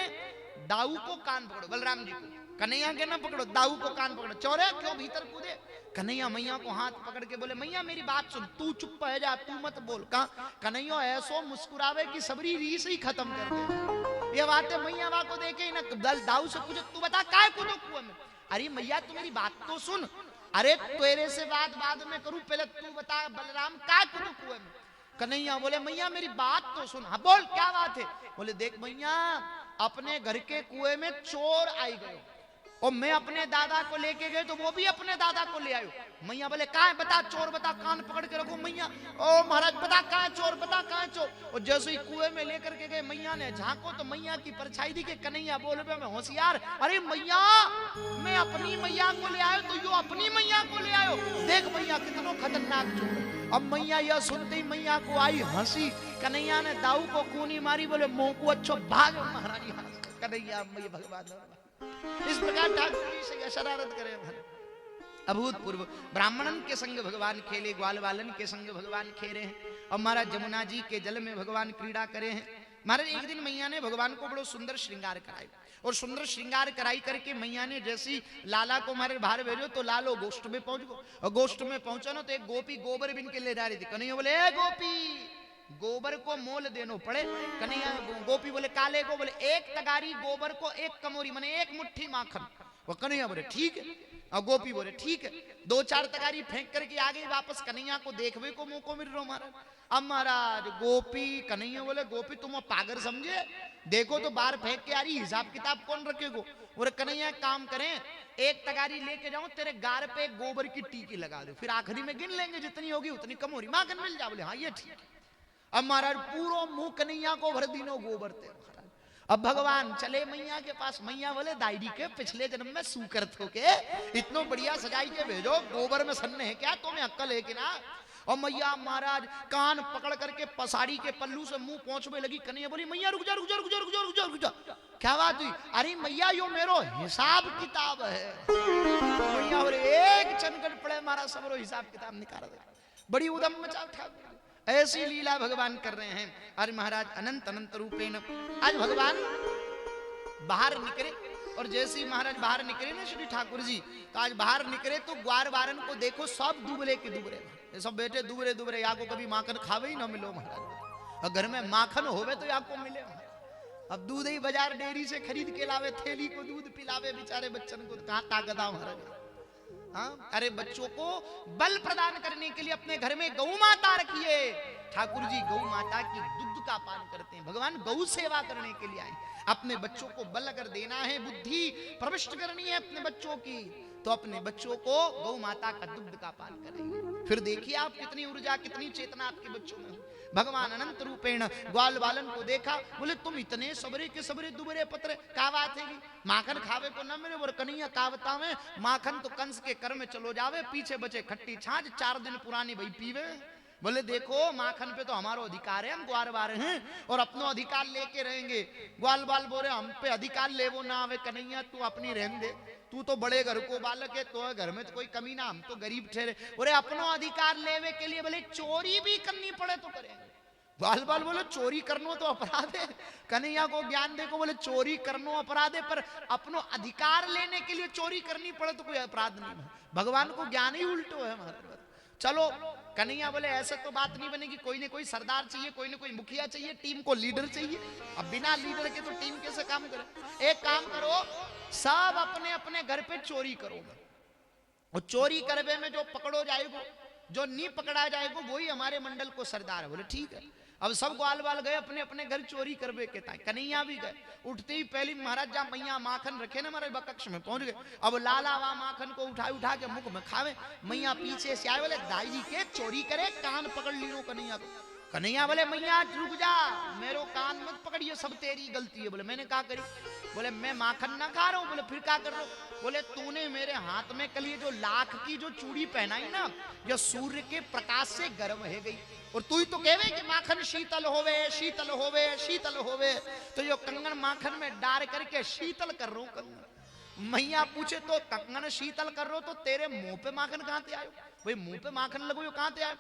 दाऊ को कान पकड़ो, बलराम जी को, कन्हैया के ना पकड़ो, दाऊ को कान पकड़ो। चोरे क्यों भीतर कूदे? कन्हैया मैया को हाथ पकड़ के बोले मैया मेरी बात सुन, तू चुप है जा, तू मत बोल। कहा कन्हैया ऐसो मुस्कुरावे कि सबरी रीस ही खत्म कर दे। ये बातें मैया को देखे ही ना दाऊ से पूछे तू बता काय कूदो कुएं में? अरे मैया तू मेरी बात तो सुन। अरे तेरे से बात बाद में करूं, पहले तू बता बलराम काय कूदो कुएं में? कन्हैया बोले मैया मेरी बात तो सुन। हाँ बोल क्या बात है? बोले देख मैया अपने घर के कुएं में चोर आई गए और मैं अपने दादा को लेके गए तो वो भी अपने दादा को ले आयो। मैया बोले कहाँ बता चोर बता, कान पकड़ के रखो। मैया ओ महाराज बता कहाँ चोर, बता कहाँ चोर। और जैसे ही कुएं में लेकर के गए मैया ने झांको तो मैया की परछाई दी के कन्हैया बोल पे मैं होशियार। अरे मैया मैं अपनी मैया को ले आयो तो यो अपनी मैया को ले आयो। देख मैया कितना खतरनाक चोर। अब मैया यह सुनते ही मैया को आई हंसी। कन्हैया ने दाऊ को कूनी मारी, बोले मुंह को अच्छो भाग महाराज। कन्हैया मैया भगवान इस प्रकार ठाकुर जी से शरारत करे। अभूतपूर्व ब्राह्मणन के संग भगवान खेले, ग्वाल बालन के संग भगवान खेले हैं और महाराज जमुना जी के जल में भगवान क्रीड़ा करे हैं। महाराज एक दिन मैया ने भगवान को बड़ो सुंदर श्रृंगार कराया और सुंदर श्रृंगार कराई करके मैया ने जैसी लाला को हमारे बाहर भेजो तो लालो गोष्ठ में पहुंच गो। और गोष्ठ में पहुंचा ना तो एक गोपी गोबर बिन के ले जा रही थी। कन्हैया बोले ए गोपी गोबर को मोल देनो पड़े। कन्हैया गोपी बोले काले को, बोले एक तगारी गोबर को एक कमोरी माने एक मुट्ठी माखन। वो कन्हैया बोले ठीक है और गोपी बोले ठीक है। दो चार तगारी फेंक करके आ गई वापस। कन्हैया को देखने को मौका मिल रहा महाराज। अब महाराज गोपी कन्हैया बोले गोपी तुम पागल समझे, देखो तो बाहर फेंक के आ रही, हिसाब किताब कौन रखेगो? बोले कन्हैया काम करें एक तगारी लेके जाऊं तेरे गार पे गोबर की टीकी लगा दो, फिर आखिरी में गिन लेंगे जितनी होगी उतनी कमोरी माखन मिल जा। बोले हाँ ये ठीक है। अब महाराज पूरा मुंह कन्हैया को भर दिनो गोबर थे। अब भगवान चले मैया के पास। मैया बोले दाईडी के पिछले जन्म में सूकर थो के इतनो बढ़िया सजाई के भेजो, गोबर में सन्ने है क्या? तुम्हें अक्ल है कि ना? और मैया महाराज कान पकड़ करके पसाड़ी के पल्लू से मुंह पहुंचने लगी। कन्हैया बोली मैया रुक जा रुक जा रुक जा रुक जा रुक जा रुक जा। क्या बात हुई? अरे मैया यो मेरो हिसाब किताब है। मैया बोले एक चनकट पड़े हमारा सबरो हिसाब किताब निकाल दे। बड़ी उदम मचा उठा। ऐसी लीला भगवान कर रहे हैं। अरे महाराज अनंत अनंत रूपेण आज भगवान बाहर निकले और जैसे ही महाराज बाहर निकले ना श्री ठाकुर जी, तो आज बाहर निकले तो ग्वार बारन को देखो सब दुबले के दुबले, सब बेटे दुबले दुबले। या को कभी माखन खावे ही ना मिलो महाराज, और घर में माखन होवे तो या को मिले। अब दूध ही बाजार डेयरी से खरीद के लावे, थैली को दूध पिलावे बेचारे बच्चन को, कहाँ ताकत आ महाराज। हाँ अरे बच्चों को बल प्रदान करने के लिए अपने घर में गौ माता रखिए। ठाकुर जी गौ माता की दूध का पान करते हैं। भगवान गौ सेवा करने के लिए आए। अपने बच्चों को बल अगर देना है, बुद्धि प्रविष्ट करनी है अपने बच्चों की, तो अपने बच्चों को गौ माता का दुग्ध का पान करेंगे। फिर देखिए आप कितनी ऊर्जा कितनी चेतना आपके बच्चों में। भगवान अनंत रूपेण ग्वाल बालन को देखा, बोले तुम इतने सबरे के सबरे दुबरे पत्रे का बात है? माखन खावे को न मिले। बोले कन्हैया का बतावे, माखन तो कंस के कर में चलो जावे, पीछे बचे खट्टी छाछ 4 दिन पुरानी भाई पीवे। बोले देखो माखन पे तो हमारा अधिकार है, हम ग्वार बार हैं और अपनो अधिकार लेके रहेंगे। ग्वाल बाल बोले हम पे अधिकार ले वो ना आवे। कन्हैया तू अपनी रहन दे, तू तो बड़े घर को बालक है, तो घर में तो कोई कमी ना, हम तो गरीब ठहरे। बोले अपनो अधिकार लेवे के लिए बोले चोरी भी करनी पड़े तो करेंगे। ग्वाल बाल बोले चोरी करनो तो अपराध है। कन्हैया को ज्ञान देखो, बोले चोरी करनो अपराध है, पर अपनो अधिकार लेने के लिए चोरी करनी पड़े तो कोई अपराध नहीं। भगवान को ज्ञान ही उल्टो है हमारे। चलो कन्हैया बोले ऐसे तो बात नहीं बनेगी, कोई ना कोई सरदार चाहिए, कोई ना कोई मुखिया चाहिए, टीम को लीडर चाहिए। अब बिना लीडर के तो टीम कैसे काम करे? एक काम करो, सब अपने अपने घर पे चोरी करो और चोरी करवे में जो पकड़ो जाएगो जो नी पकड़ा जाएगा वही हमारे मंडल को सरदार है। बोले ठीक है। अब सब ग्वाल बाल गए अपने अपने घर चोरी करवे के ताई। कन्हैया भी गए। उठते ही पहली महाराज जहाँ मैया माखन रखे ना हमारे बकक्ष में पहुंच गए। अब लाला वहां माखन को उठा के मुख में खावे। मैया पीछे से आए, बोले दाई जी के चोरी करे, कान पकड़ लीनो कन्हैया को। कन्हैया बोले मैया रुक जा, मेरो कान मत पकड़िए, सब तेरी गलती है। बोले मैंने क्या करी? बोले मैं माखन ना खा रहा हूँ। बोले फिर क्या कर रहा हूँ? बोले तूने मेरे हाथ में कल ये जो लाख की जो चूड़ी पहनाई ना, ये सूर्य के प्रकाश से गर्म है गई, और तू ही तो कहवे कि माखन शीतल होवे, शीतल होवे, शीतल होवे, तो यो कंगन माखन में डार करके शीतल कर रहा हूं कंगन। मैया पूछे तो कंगन शीतल कर रहे हो तो तेरे मुंह पे माखन कहां से आयो? भाई मुंह पे माखन लगो यो कहां से आयो?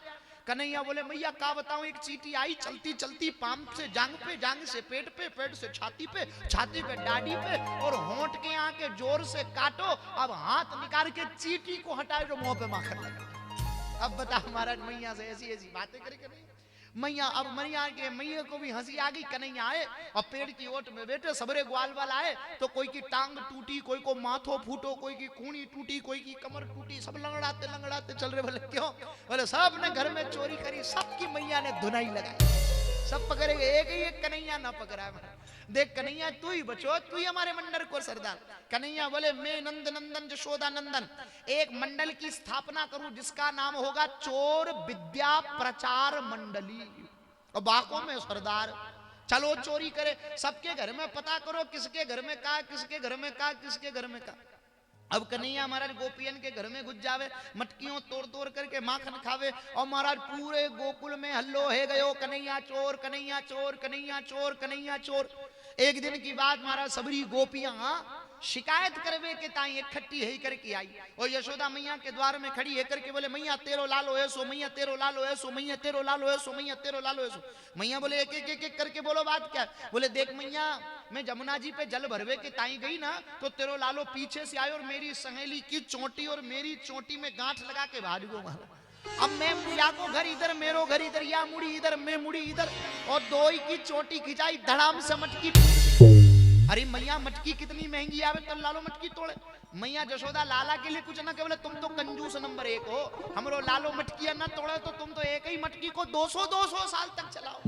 कन्हैया बोले मैया का बताऊं, एक चींटी आई चलती चलती पाम से जांग पे, जांग से पेट पे, पेट से छाती पे, छाती पे दाढ़ी पे, और होंठ के आके जोर से काटो, अब हाथ निकाल के चींटी को हटाए जो मुंह पे माखन लगा। अब बता महाराज मैया से ऐसी ऐसी बातें करे कन्हैया। मैया अब मैया को भी हंसी आ गई। कन्हैया आए और पेड़ की ओट में बैठे, सबरे ग्वाल वाल आए तो कोई की टांग टूटी, कोई को माथो फूटो, कोई की खूनी टूटी, कोई की कमर टूटी, सब लंगड़ाते चल रहे। बोले क्यों? बोले सब ने घर में चोरी करी, सबकी मैया ने धुनाई लगाई, सब पकड़ेगे, एक ही एक कन्हैया ना पकड़ा। देख कन्हैया तू ही बचो, तू ही हमारे मंडल को सरदार। कन्हैया बोले मैं नंद नंदन जशोदा नंदन एक मंडल की स्थापना करूं जिसका नाम होगा चोर विद्या प्रचार मंडली, और बाकों में सरदार। चलो चोरी करे, सबके घर में पता करो किसके घर में का, किसके घर में का, किसके घर में का। अब कन्हैया महाराज गोपियन के घर में घुस जावे, मटकियों तोड़ तोड़ करके माखन खावे, और महाराज पूरे गोकुल में हल्लो है गयो, कन्हैया चोर, कन्हैया चोर, कन्हैया चोर, कन्हैया चोर। एक दिन की बात, महाराज सबरी गोपियां शिकायत करवे के ताई इकट्ठी है करके आई, और यशोदा मैया के द्वार में खड़ी है करके बोले मैया तेरो लालो है सो, मैया तेरो लालो है सो, मैया तेरो लालो है सो, मैया तेरो लालो है सो। मैया बोले एक एक एक करके बोलो बात क्या? बोले देख मैया, मैं जमुना जी पे जल भरवे के ताई गई ना, तो तेरो लालो पीछे से आयो और मेरी सहेली की चोटी और मेरी चोटी में गांठ लगा के भाग गो मारा। अब मैं या को घर इधर, मेरो घर इधर, या मुड़ी इधर, मैं मुड़ी इधर, और दो ही की चोटी खिंचाई, धड़ाम से मटकी। अरे मैया मटकी कितनी महंगी आवे तो लालो मटकी तोड़े। मैया जशोदा लाला के लिए कुछ ना के, बोले तुम तो कंजूस नंबर 1 हो, हमरो लालो मटकिया ना तोड़े तो तुम तो एक ही मटकी को 200 साल तक चलाओ।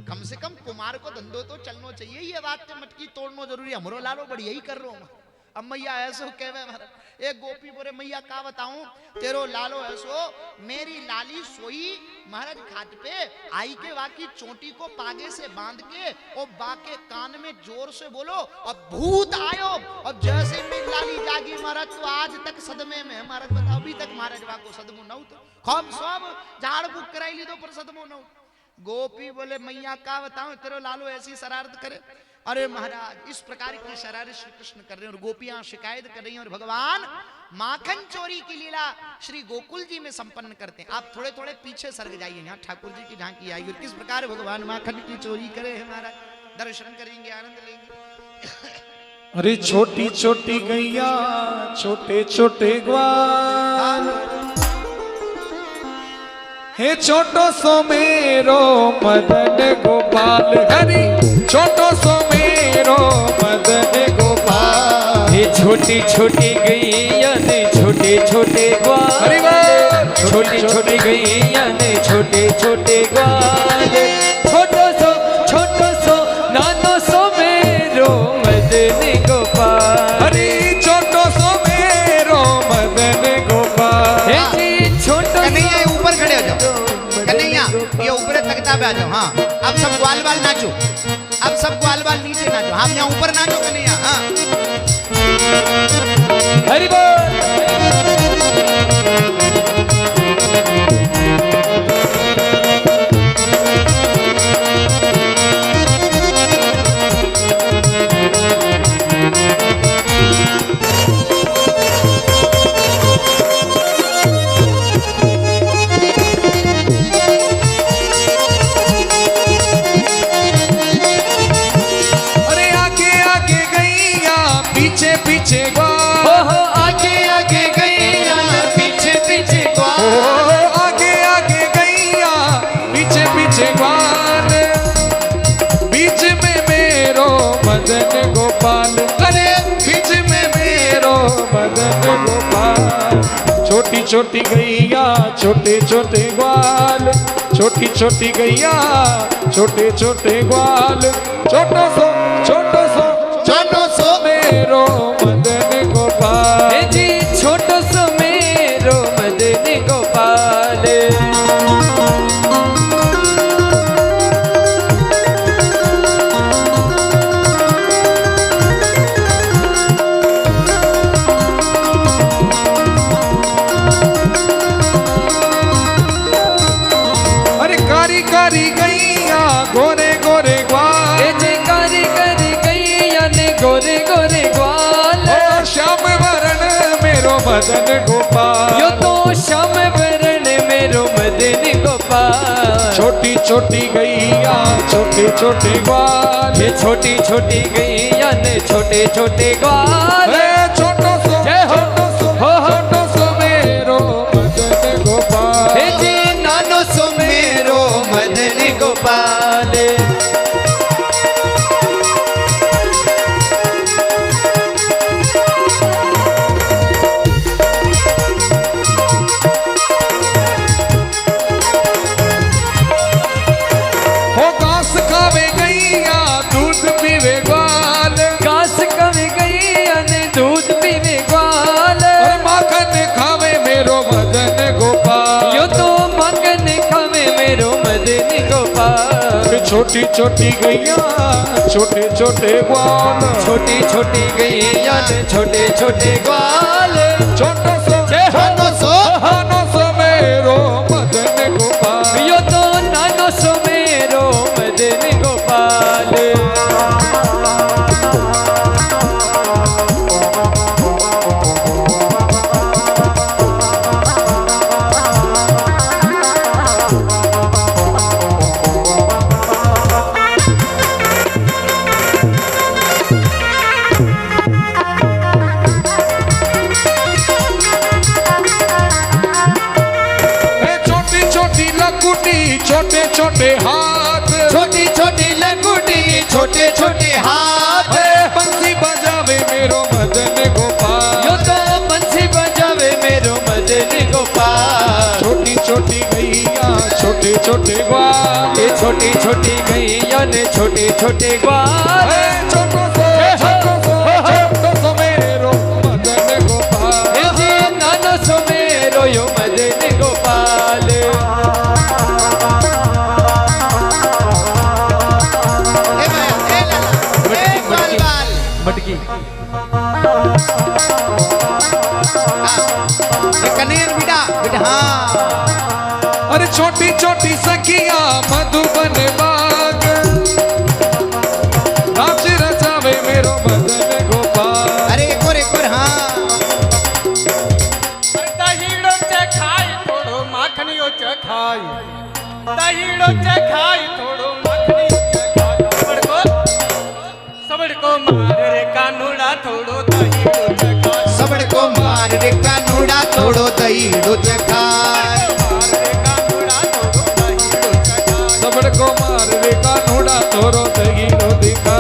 कम से कम कुमार को धंधो तो चलना चाहिए, ये बात तो मटकी तोड़ना जरूरी, हमरो लालो बढ़िया ही कर रहा हूँ। अब मैया ऐसो कहवे महाराज, एक गोपी बोले मैया का बताऊं, तेरो लालो ऐसो, मेरी लाली सोई महाराज खाट पे, आई के वाकी चोटी को पागे से बांध के और बाके कान में जोर से बोलो अब भूत आयो। अब जैसे मेरी लाली जागी महाराज तो आज तक सदमे में है महाराज। बताओ अभी तक महाराज वाको सदमो न तो खूब सब झाड़ फूक कराई ली दो पर सदमो न। गोपी बोले मैया का बताऊं, तेरो लालो ऐसी शरारत करे। अरे महाराज इस प्रकार की शरारत श्री कृष्ण कर रहे हैं और गोपियां शिकायत कर रही हैं, और भगवान माखन चोरी की लीला श्री गोकुल जी में संपन्न करते हैं। आप थोड़े थोड़े पीछे सरक जाइए, यहाँ ठाकुर जी की झांकी आएगी और किस प्रकार भगवान माखन की चोरी करे हैं महाराज, दर्शन करेंगे, आनंद लेंगे।
अरे छोटी छोटी गैया छोटे छोटे ग्वाल, हे छोटो सो मेरो मदन गोपाल, हरी छोटो सो मेरो मदन गोपाल।
हे छोटी छोटी गैया ने छोटे छोटे ग्वाल, छोटी छोटी गैया ने छोटे छोटे ग्वाल। छोटो सो नानो सो मेरो मदन गोपाल,
हरी छोटो सो मेरो मदन गोपाल।
कन्हैया ऊपर खड़े हो जाओ, कन्हैया ये ऊपर तख्ता पे आ जाओ। हाँ अब सब ग्वाल बाल नाचो, अब सब ग्वाल बाल नीचे नाचो, हम यहाँ ऊपर नाचो कन्हैया। हाँ
हरि बोल।
पीछे ग्वाल,
आगे आगे गैया पीछे पीछे ग्वाल,
आगे आगे गैया पीछे पीछे ग्वाल। बीच में मेरो मदन गोपाल, अरे बीच में मेरो मदन गोपाल। छोटी छोटी गैया छोटे छोटे ग्वाल, छोटी छोटी गैया छोटे छोटे ग्वाल, छोटो सो मेरो मदन गोपाल।
जी छोटो सो मेरो मदन गोपाल।
अरे कारी कारी गैया गोरे गोरे ग्वाल,
जे कारी कारी गैया ने गोरे गोरे ग्वाल।
ओ श्याम वरण मेरो मदन गोपाल।
यो तो श्याम वरण मेरो मदन गोपाल।
छोटी छोटी गैया छोटे छोटे ग्वाल,
ये छोटी छोटी गैया ने छोटे छोटे ग्वाल।
छोटो सो
जय हो।
छोटो सो मेरो मदन गोपाल।
हे जी नानो सो मेरो मदन गोपाल।
हो घास खावे गैया दूध पीवे ग्वाल,
घास खावे गैया ने दूध पीवे ग्वाल।
और माखन खावे मेरो मदन गोपाल।
यो तो मगन खावे मेरो मदन गोपाल।
छोटी छोटी गैया छोटे छोटे ग्वाल,
छोटी छोटी गैया ने छोटे छोटे ग्वाल।
छोटो सो हानो सो मेरो मदन गोपाल।
यो तो नानो सो मेरो मदन गोपाल।
छोटी छोटी लकुटी छोटे छोटे हाथ,
छोटी छोटी लंगूटी छोटे छोटे हाथ।
बंसी बजावे मेरो मदन गोपाल।
यो तो बंसी बजावे मेरो मदन गोपाल।
छोटी छोटी गैया छोटे छोटे ग्वाल,
ये छोटी छोटी गैया ने छोटे छोटे ग्वाल।
छोटो सो मेरो मदन गोपाल।
हे जी नानो सो मेरो यो मदन गोपाल। मटकी
कनेर बेटा हाँ।
अरे छोटी छोटी सखिया मधुबन बाग, नाच रचावे मेरो मदन गोपाल।
अरे एक और हाँ।
दहीड़ो चखाई थोड़ो माखनियो चखाई, दहीड़ो चखाई थोड़ो माखनियो चखाई। सबड़को मार रे कानूड़ा थोड़ो दहीड़ो चखाई।
सबड़ को मार रे कानूड़ा थोड़ो दहीड़ो चखाय।
सबड़ को मार रे कानूड़ा थोड़ो दहीड़ो दिखा।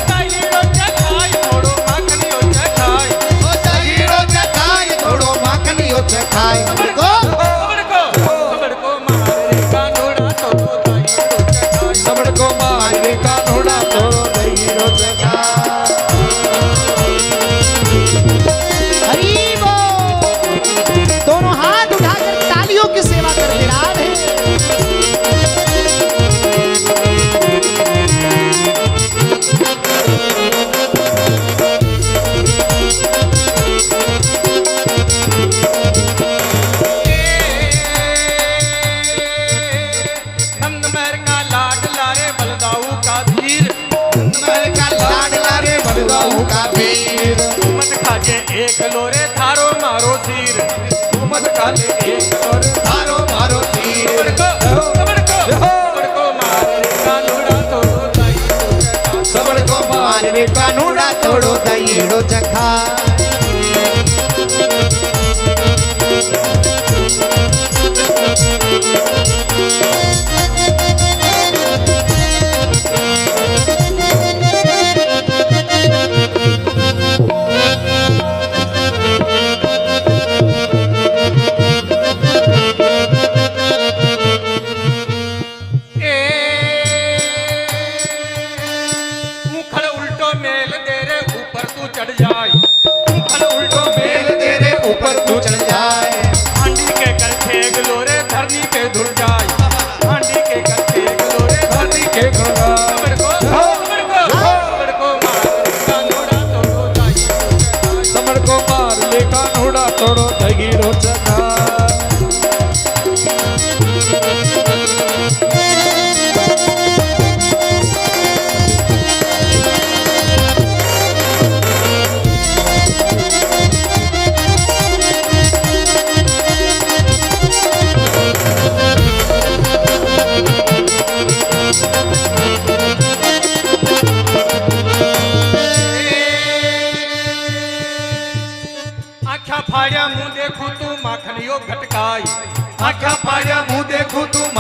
दहीड़ो चखाई थोड़ो माखनियो चखाई।
ओ दहीड़ो चखाय थोड़ो माखनियो चखाय।
सबड़को मार रे कानूड़ा थोड़ो दहीड़ो चखाई।
सबड़ को मार रे कानूड़ा थोड़ो दहीड़ो दिखा।
हरी बोल। दोनों हाथ उठाकर तालियों की सेवा कर विराट है।
नंदमहर का लाडला रे बलदाऊ का धीर।
नंदमहर का लाडला रे बलदाऊ का वीर।
मत खाजे एक लोरे थारो मारो सिर।
मत काले एक और
थारो मारो तीर।
सबड़को मार रे कानूड़ा थोड़ो दहीड़ो चखाई।
सबड़ को मार रे कानूड़ा थोड़ो दहीड़ो चखाय।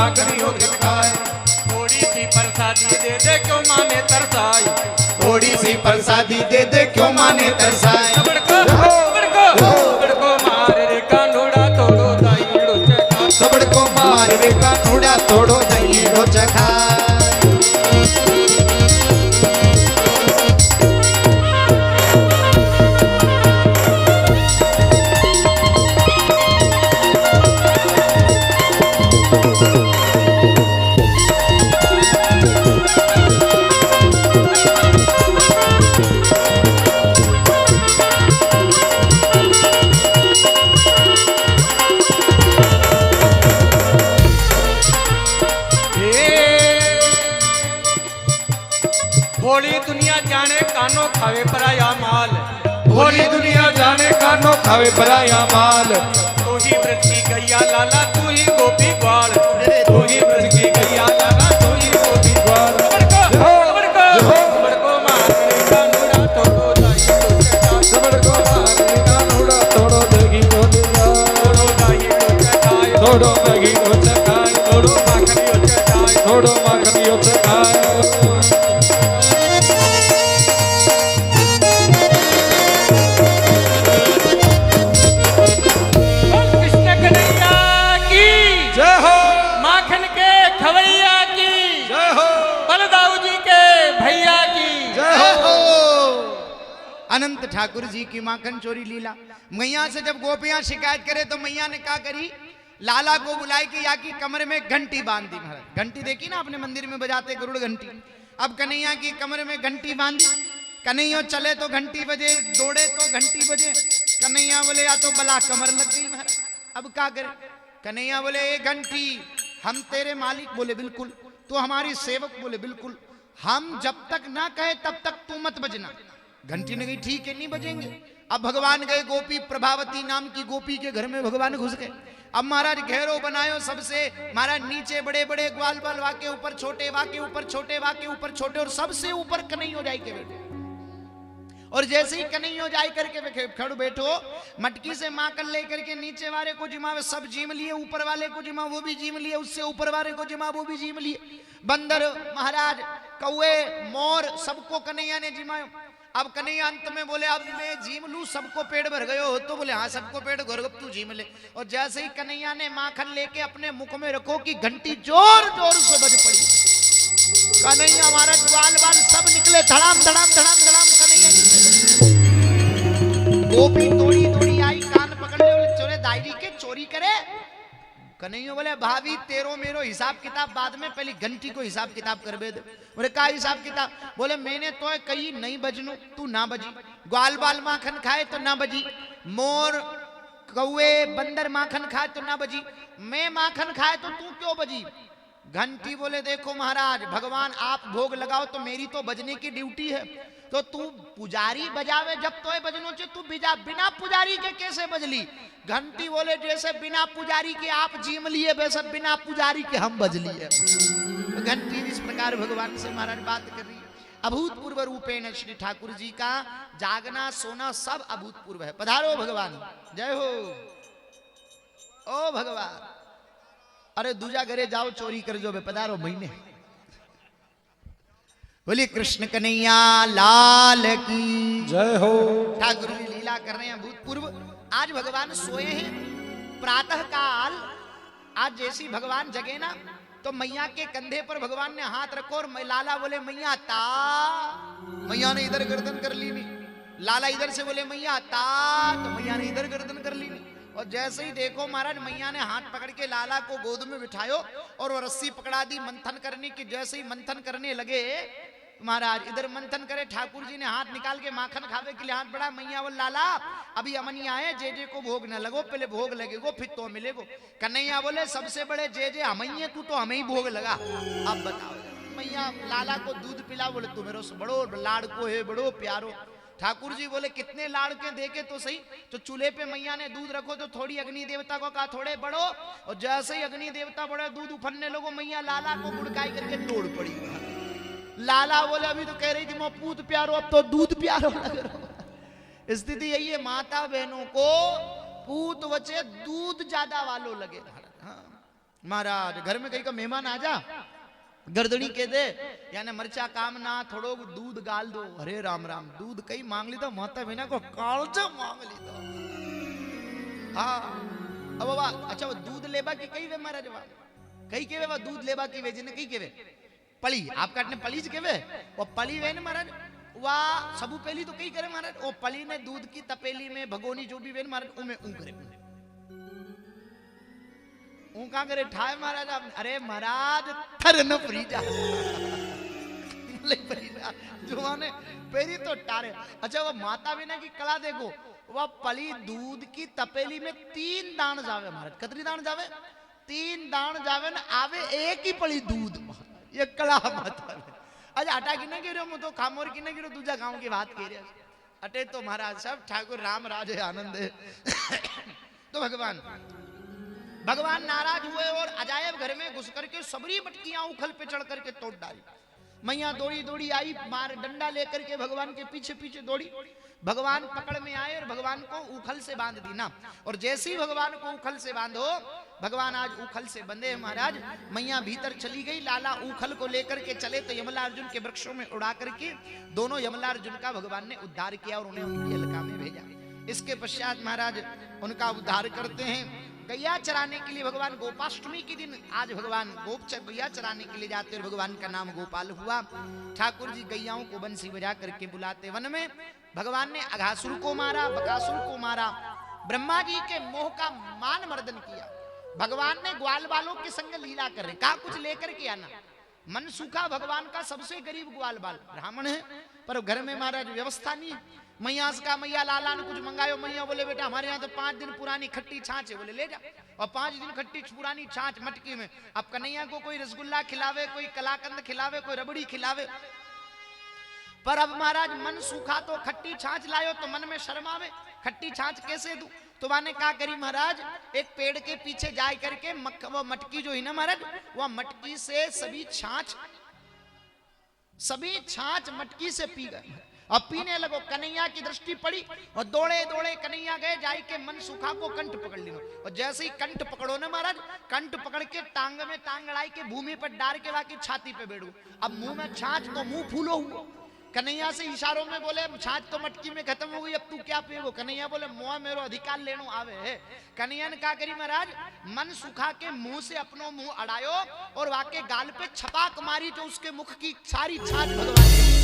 माखनियों खिलकाए।
थोड़ी सी प्रसादी दे दे क्यों माने तरसाई।
थोड़ी सी प्रसादी दे दे क्यों माने तरसाए।
सबड़को मार रे कानूड़ा तोड़ो दाईड़ो चखा।
सबड़को मार रे कानूड़ा तोड़ो दाईड़ो चखा।
भोली दुनिया जाने कानो खावे पराया माल।
भोली दुनिया जाने कानो खावे पराया माल।
तू ही व्रत की गैया लाला तू ही गोपी ग्वाल।
तू ही ब्रज की गैया लाला तू ही गोपी ग्वाल।
सबड़को मार रे कानूड़ा तोड़ो दाईड़ो चखा।
सबड़को मार रे कानूड़ा तोड़ो दाईड़ो चखा।
तोड़ो दाईड़ो चखाए।
तोड़ो दाईड़ो चखाए।
तोड़ो माखनियों चखाए।
तोड़ो माखनियों चखाए।
कृष्ण कन्हैया की
जय हो
माखन के खवैया की
जय हो
बलदाऊ जी के भैया की
जय हो।
अनंत ठाकुर जी की माखन चोरी लीला। मैया से जब गोपियां शिकायत करे तो मैया ने क्या करी, लाला को बुलाई कि या की कमरे में घंटी बांध दी। महाराज घंटी देखी ना अपने मंदिर में बजाते गरुड़ घंटी। अब कन्हैया की कमरे में घंटी बांधी। कन्हैया चले तो घंटी बजे, दौड़े तो घंटी बजे। कन्हैया बोले या तो बला कमर लग गई महाराज, अब क्या करे। कन्हैया बोले ए घंटी हम तेरे मालिक, बोले बिल्कुल। तू हमारी सेवक, बोले बिल्कुल। हम जब तक ना कहे तब तक तू मत बजना। घंटी ने कही ठीक है नहीं बजेंगे। अब भगवान गए गोपी प्रभावती नाम की गोपी के घर में भगवान घुस गए। अब महाराज घेरो बनायो सबसे। महाराज नीचे बड़े बड़े ग्वाल बाल वाके ऊपर छोटे, वाके ऊपर छोटे, वाके ऊपर छोटे, और सबसे ऊपर कन्हैया जाई के बैठे। और जैसे ही कन्हैया जाई करके खड़ बैठो, मटकी से माखन लेकर के नीचे वाले को जिमावे, सब जीम लिए। ऊपर वाले को जिमा वो भी जीम लिए, उससे ऊपर वाले को जिमा वो भी जीम लिए। बंदर महाराज कौए मोर सबको कन्हैया ने जिमायो। अब कन्हैया अंत में बोले अब मैं जीम लूं, सबको पेट भर गयो हो तो बोले हाँ सबको पेट भर गयो, तू जीम ले। और जैसे ही कन्हैया ने माखन लेके अपने मुख में रखो कि घंटी जोर जोर से बज पड़ी। कन्हैया महाराज ग्वाल बाल सब निकले, धड़ाम धड़ाम धड़ाम धड़ाम कन्हैया निकले। गोपी तोड़ी तोड़ी आई, कान पकड़ ले, बोले चोरे दायरी के चोरी करे। कन्हैया बोले भाभी तेरो मेरो हिसाब किताब बाद में, पहले घंटी को हिसाब किताब कर दे। बोले का हिसाब किताब, बोले मैंने तो कही नहीं बजनू, तू ना बजी। ग्वाल बाल माखन खाए तो ना बजी, मोर कौए बंदर माखन खाए तो ना बजी, मैं माखन खाए तो तू क्यों बजी। घंटी बोले देखो महाराज भगवान आप भोग लगाओ तो मेरी तो बजने की ड्यूटी है, तो तू पुजारी बजावे जब तो बजनो चे, तू बिना पुजारी के कैसे बजली। घंटी बोले जैसे बिना पुजारी के आप जीम लिए वैसे बिना पुजारी के हम बज लिए। घंटी इस प्रकार भगवान से महाराज बात कर रही है। अभूतपूर्व रूपेण श्री ठाकुर जी का जागना सोना सब अभूतपूर्व है। पधारो भगवान, जय हो। ओ भगवान, अरे दूजा घरे जाओ चोरी कर जो पधारो महीने। बोलिए कृष्ण कन्हैया लाल की
जय हो।
ठाकुर जी लीला कर रहे हैं भूतपूर्व। आज भगवान सोए हैं प्रातः काल। आज जैसी भगवान जगे ना तो मैया के कंधे पर भगवान ने हाथ रखो और लाला बोले मैया ता। मैया ने इधर गर्दन कर ली नहीं, लाला इधर से बोले मैया ता, तो मैया ने इधर गर्दन कर ली नहीं। और जैसे ही देखो महाराज मैया ने हाथ पकड़ के लाला को गोद में बिठायो और वो रस्सी पकड़ा दी मंथन करने की। जैसे ही मंथन करने लगे महाराज इधर मंथन करे, ठाकुर जी ने हाथ निकाल के माखन खावे के लिए हाथ बढ़ा। मैया बोल लाला अभी अमनी आए, जे को भोग न लगो, पहले भोग लगेगो फिर तो मिलेगो। कन्हैया बोले सबसे बड़े जे हमें है, तू तो हमें ही भोग लगा। अब बताओ मैया लाला को दूध पिला, बोले तू मेरे से बड़ो लाड़को है, बड़ो प्यारो। ठाकुर जी बोले कितने लाड़ के देखे तो सही। तो चूल्हे पे मैया ने दूध रखो तो थोड़ी अग्नि देवता को कहा थोड़े बढ़ो, और जैसे ही अग्नि देवता बढ़े दूध उफनने लगो, मैया लाला को गुड़काई करके तोड़ पड़ी। लाला बोले अभी तो कह रही थी मैं पूत प्यारो, अब तो दूध प्यारो लग रहा। स्थिति यही है, माता बहनों को पूत बचे दूध ज्यादा वालों लगे। हाँ महाराज घर में कहीं का मेहमान आ जा, गर्दनी के दे यानी मरचा काम ना, थोड़ो दूध गाल दो। अरे राम राम, दूध कई मांग ली तो माता बिना को कालचा मांग ली तो। हाँ अब बाबा अच्छा वो दूध लेबा की कई वे महाराज, कई के वे दूध लेबा की वे जिने कई के वे पली, आप काटने पली के वे वो पली वे न महाराज, वाह सबू पहली तो कई करे महाराज, वो पली ने दूध की तपेली में भगोनी जो भी वे महाराज उमे ऊ करे, ऊ का करे ठाए महाराज। अरे महाराज थर न फ्रीजा ले फ्रीजा जो माने पेरी तो टारे। अच्छा वो माता बिना की कला देखो, वह पली दूध की तपेली में 3 दान जावे महाराज, कतरी दान जावे 3 दान जावे न आवे एक ही पली दूध, ये कला माता में। अच्छा अटा की ना गिरो मु तो खामोर की ना गिरो दूजा गांव की बात कह रहे अटे तो महाराज सब ठाकुर राम राज है आनंद है। तो भगवान नाराज हुए और अजायब घर में घुस करके सबरी मटकियां उखल पे चढ़ करके तोड़ डाली। मैया दौड़ी दौड़ी आई, मार डंडा लेकर के भगवान के पीछे पीछे दौड़ी, भगवान पकड़ में आए और भगवान को उखल से बांध दी ना। और जैसे ही भगवान को उखल से बांधो, भगवान आज उखल से बंधे महाराज, मैया भीतर चली गई, लाला उखल को लेकर के चले तो यमला अर्जुन के वृक्षों में उड़ा करके दोनों यमला अर्जुन का भगवान ने उद्धार किया और उन्हें उनकी अलका में भेजा। इसके पश्चात महाराज उनका उद्धार करते हैं। गैया चराने के लिए भगवान गोपाष्टमी के दिन आज भगवान गैया चराने के लिए जाते और भगवान का नाम गोपाल हुआ। ठाकुर जी गैयाओं को बंसी बजा करके बुलाते वन में। भगवान ने अघासुर को मारा, बकासुर को मारा, ब्रह्मा जी के मोह का मान मर्दन किया। भगवान ने ग्वाल बालों के संग लीला कर रहे, कहा कुछ लेकर के आना। मन सूखा भगवान का सबसे गरीब ग्वाल बाल ब्राह्मण है, पर घर में महाराज व्यवस्था नहीं है। मैया का मैया लाला ने कुछ मंगायो, मैया बोले बेटा हमारे यहाँ तो 5 दिन पुरानी खट्टी छाछ है, बोले ले जा। और 5 दिन खट्टी पुरानी छाछ मटकी में। अब कन्हैया को कोई रसगुल्ला खिलावे, कोई कलाकंद खिलावे, कोई रबड़ी खिलावे, पर अब महाराज मन सूखा तो खट्टी छाछ लायो तो मन में शर्म आवे, खट्टी छाछ कैसे दूं। तो माने क्या करी महाराज, एक पेड़ के पीछे जाए करके वो मटकी जो है ना महाराज, वह मटकी से सभी छाछ मटकी से पी गए। अब पीने लगो, कन्हैया की दृष्टि पड़ी और दौड़े दौड़े कन्हैया गए, जाए के मन सूखा को कंठ पकड़ लियो। और जैसे ही कंठ पकड़ो ना महाराज, कंठ पकड़ के टांग में टांग अड़ाई के भूमि पर डाल के बाकी छाती पे बैठो। अब मुंह में छाछ तो मुंह फूलो हुआ। कन्हैया से इशारों में बोले छाछ तो मटकी में खत्म हो गई, अब तू क्या पिएगो। कन्हैया बोले मुआ मेरो अधिकार लेनो आवे है। कन्हैया ने क्या करी महाराज, मन सुखा के मुंह से अपनो मुंह अड़ायो और वाके गाल पे छपाक मारी, तो उसके मुख की सारी छाछ भगवान।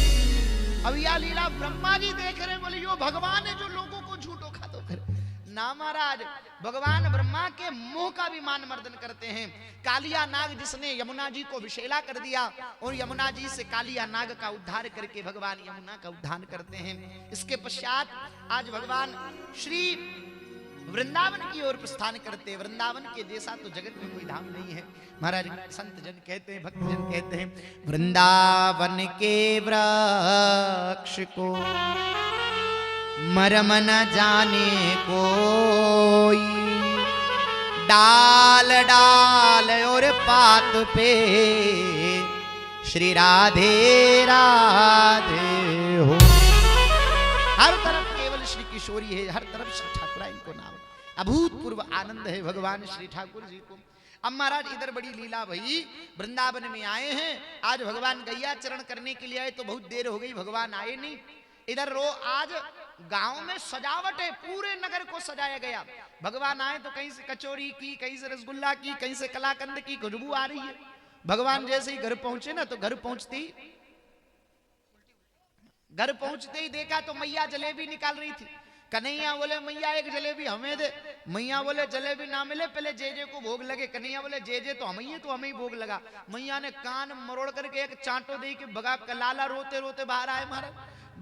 अब यह लीला ब्रह्मा जी देख रहे, बोले यो भगवान है जो लोगों को झूठो खातो करे ना महाराज। भगवान ब्रह्मा के मुंह का भी मान मर्दन करते हैं। कालिया नाग जिसने यमुना जी को विषैला कर दिया, और यमुना जी से कालिया नाग का उद्धार करके भगवान यमुना का उद्धार करते हैं। इसके पश्चात आज भगवान श्री वृंदावन की ओर प्रस्थान करते। वृंदावन के जैसा तो जगत में कोई धाम नहीं है महाराज। संत जन कहते हैं, भक्त जन कहते हैं, वृंदावन के वृक्ष को मरम न जाने कोई, डाल डाल और पात पे श्री राधे राधे हो। हर तरफ केवल श्री किशोरी है, हर तरफ श्री ठाकुरा इनको नाम। अभूतपूर्व आनंद है भगवान श्री ठाकुर जी को। अब महाराज इधर बड़ी लीला भई, वृंदावन में आए हैं। आज भगवान गैया चरण करने के लिए आए तो बहुत देर हो गई, भगवान आए नहीं। इधर रो आज गांव में सजावट है, पूरे नगर को सजाया गया। भगवान आए तो कहीं से कचौरी की, कहीं से रसगुल्ला की, कहीं से कलाकंद की खुशबू आ रही है। भगवान जैसे ही घर पहुंचे ना, तो घर पहुंचते ही देखा तो मैया जलेबी निकाल रही थी। कन्हैया बोले मैया एक जलेबी हमें दे। मैया बोले जलेबी ना मिले, पहले जे को भोग लगे। कन्हैया बोले जे तो हमें ही, तो हमें ही भोग लगा। मैया ने कान मरोड़ करके एक चांटो दे के भगा। लाला रोते रोते बाहर आए महाराज।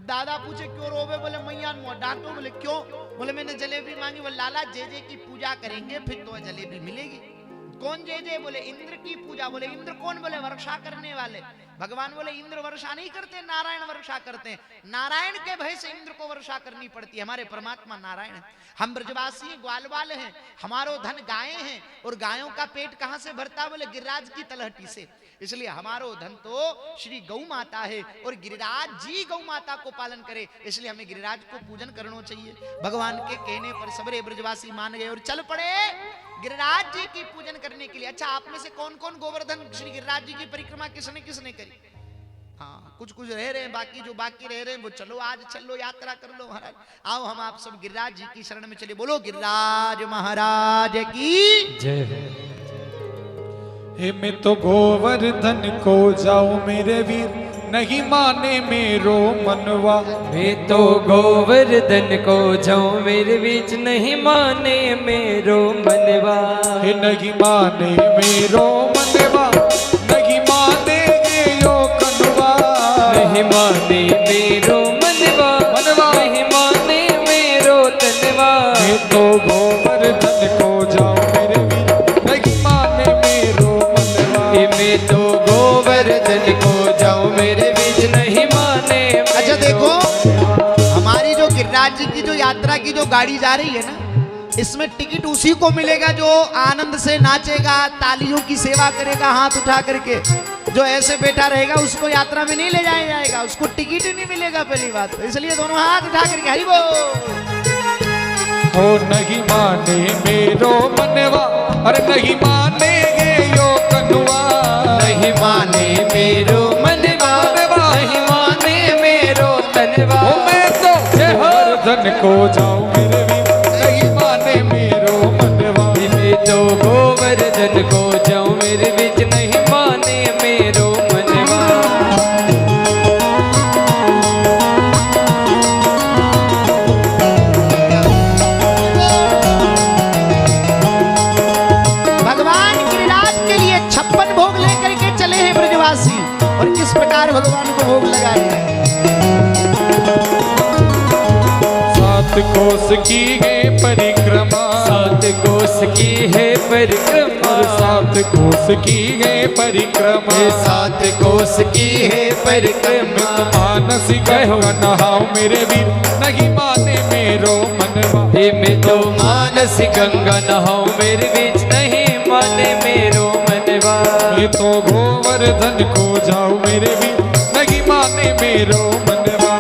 दादा पूछे क्यों रोवे, बोले मैया डांटो। बोले क्यों, बोले मैंने जलेबी मांगी। बोले लाला जे की पूजा करेंगे फिर तो जलेबी मिलेगी। कौन जे, बोले इंद्र की पूजा। बोले इंद्र कौन, बोले वर्षा करने वाले। भगवान बोले इंद्र वर्षा नहीं करते, नारायण वर्षा करते हैं। नारायण के भय से इंद्र को वर्षा करनी पड़ती है। हमारे परमात्मा नारायण है, हम ब्रजवासी ग्वाल वाले हैं, हमारो धन गायें हैं। और गायों का पेट कहां से भरता, बोले गिरिराज की तलहटी से। इसलिए हमारो धन तो श्री गौ माता है और गिरिराज जी गौ माता को पालन करे, इसलिए हमें गिरिराज को पूजन करना चाहिए। भगवान के कहने पर सबरे ब्रजवासी मान गए और चल पड़े गिरिराज जी की पूजन करने के लिए। अच्छा, आप में से कौन कौन गोवर्धन श्री गिरिराज जी की परिक्रमा किसने किसने करी? हाँ, कुछ कुछ रह रहे हैं, बाकी जो बाकी रह रहे हैं वो चलो आज चलो यात्रा कर लो महाराज। आओ हम आप सब गिरिराज जी की शरण में चले। बोलो गिरिराज महाराज की
जय।
हे मैं तो गोवर्धन को जाऊं मेरे वीर, नहीं माने मेरो मनवा।
मैं तो गोवर्धन को जाऊं मेरे बीच, नहीं माने मेरो मनवा।
हे नहीं माने मेरो मनवा, नहीं माने यो कनवा।
नहीं माने मेरो मनवा, नहीं माने मेरो तनवा।
मैं तो गोवर्धन को जाऊं मेरे वीर, नहीं माने मेरो मनवा।
मैं तो गोवर्धन को जाऊं मेरे बीच, नहीं माने।
अच्छा देखो, हमारी जो गिरिराज जी की जो यात्रा की जो गाड़ी जा रही है ना, इसमें टिकट उसी को मिलेगा जो आनंद से नाचेगा, तालियों की सेवा करेगा हाथ उठा करके। जो ऐसे बैठा रहेगा उसको यात्रा में नहीं ले जाया जाएगा, उसको टिकट ही नहीं मिलेगा पहली बात तो। इसलिए दोनों हाथ उठा करके हरि बोल।
हो नहीं माने मेरो मनवा, अरे नहीं माने यो कनवा।
नहीं माने मेरो मनवा, नहीं माने मेरो तनवा।
हो मैं तो गोवर्धन को जाऊं मेरे वीर, नहीं माने मेरो मनवा।
मैं तो गोवर्धन को जाऊं मेरे बीच, नहीं माने मेरो मनवा।
भगवान गिरिराज के लिए 56 भोग लेकर के चले हैं ब्रजवासी, और किस प्रकार भगवान को भोग लगा रहे हैं।
7 कोस की है परिक्रमा,
7 कोस की है परिक्रमा।
7 कोस की है परिक्रमा।
7 कोस की है परिक्रमा।
मानस गंगा नहाओ मेरे वीर, नहीं माने मेरो मनवा।
मैं तो मानस गंगा नहाऊं मेरे बीच, नहीं माने मेरो मनवा।
मैं तो गोवर्धन को जाऊं मेरे वीर, नहीं माने मेरो मनवा।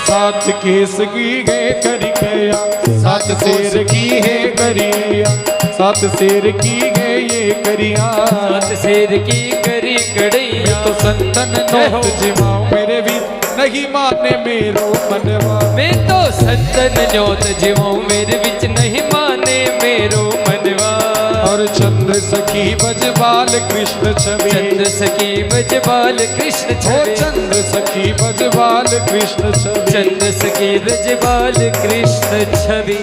सात केस की है करी गया, 7 शेर की है करिया। 7 शेर की है ये करिया।
7 शेर की करी कड़ैया।
तो संतन नोट जिमाओ मेरे वीर, नहीं माने मेरो मनवा।
मैं तो संतन जोत जीवाऊं मेरे बीच, नहीं माने मेरो मनवा।
और चंद्र सखी बजबाल कृष्ण छवि,
चंद्र सखी बजबाल कृष्ण
ओ
छवि।
चंद्र सखी बजबाल कृष्ण छवि।
चंद्र सखी बजबाल कृष्ण छवि।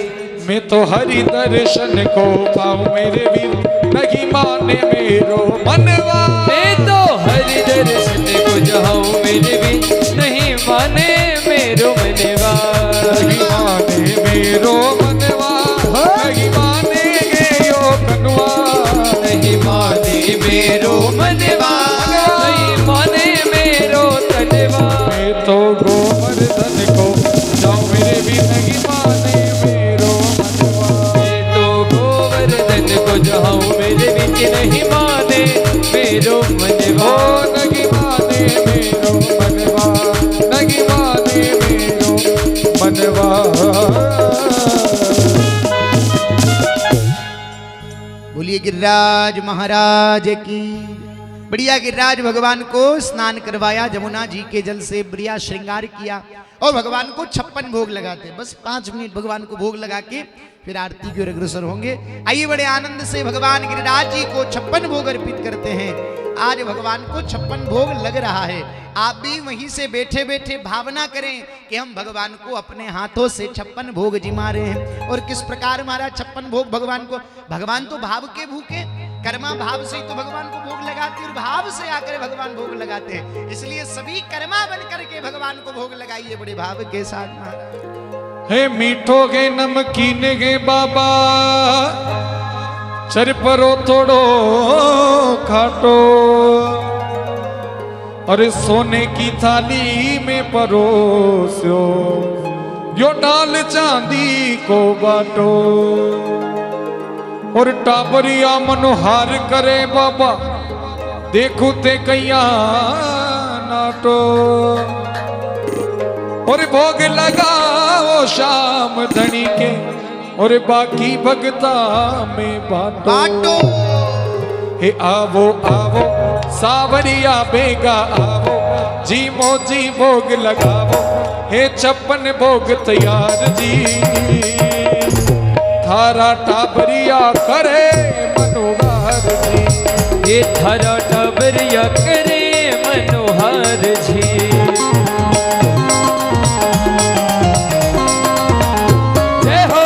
मैं तो हरि दर्शन को पाऊं मेरे वीर, नहीं माने मेरो मनवा।
मैं तो हरि दर्शन को जाऊं मेरे बीच, नहीं माने मेरो मनवा।
नहीं माने मेरो मनवा, नहीं माने यो कनवा।
नहीं माने मेरो मनवा, नहीं माने मेरो तनवा।
मैं तो गोवर्धन को जाऊं मेरे वीर, नहीं माने मेरो मनवा।
मैं तो गोवर्धन को जाऊं मेरे बीच, नहीं माने मेरो मनवा।
ओ नहीं माने मेरो मनवा, नहीं माने मेरो मनवा।
बोलिए गिरिराज महाराज की। बढ़िया गिरिराज भगवान को स्नान करवाया, जमुना जी के जल से बढ़िया श्रृंगार किया और भगवान को 56 भोग लगाते। बस 5 मिनट भगवान को भोग लगा के फिर आरती की ओर अग्रसर होंगे। आइए बड़े आनंद से भगवान गिरिराज जी को 56 भोग अर्पित करते हैं। आज भगवान को 56 भोग लग रहा है। आप भी वहीं से बैठे बैठे भावना करें कि हम भगवान को अपने हाथों से 56 भोग जिमा रहे हैं। और किस प्रकार महाराज 56 भोग भगवान को, भगवान तो भाव के भूखे, कर्मा भाव से ही तो भगवान को भोग लगाते और भाव से आकर भगवान भोग लगाते हैं। इसलिए सभी कर्मा बन करके भगवान को भोग लगाइए बड़े भाव के साथ महाराज।
हे मीठो गे नमकीन गे बाबा चर परो थोड़ो खाटो और सोने की थाली में परोस्यो यो डाल चांदी को बाटो और टाबरिया मनोहार करे बाबा देखू ते कैया नाटो और भोग लगाओ शाम धनी के और बाकी भगता में बाटो। हे आवो आवो सावरिया बेगा आवो जी मोजी भोग लगावो हे 56 भोग तैयार जी थारा टाबरिया करे मनोहर जी
ये थारा टाबरिया करे मनोहर जी। जय हो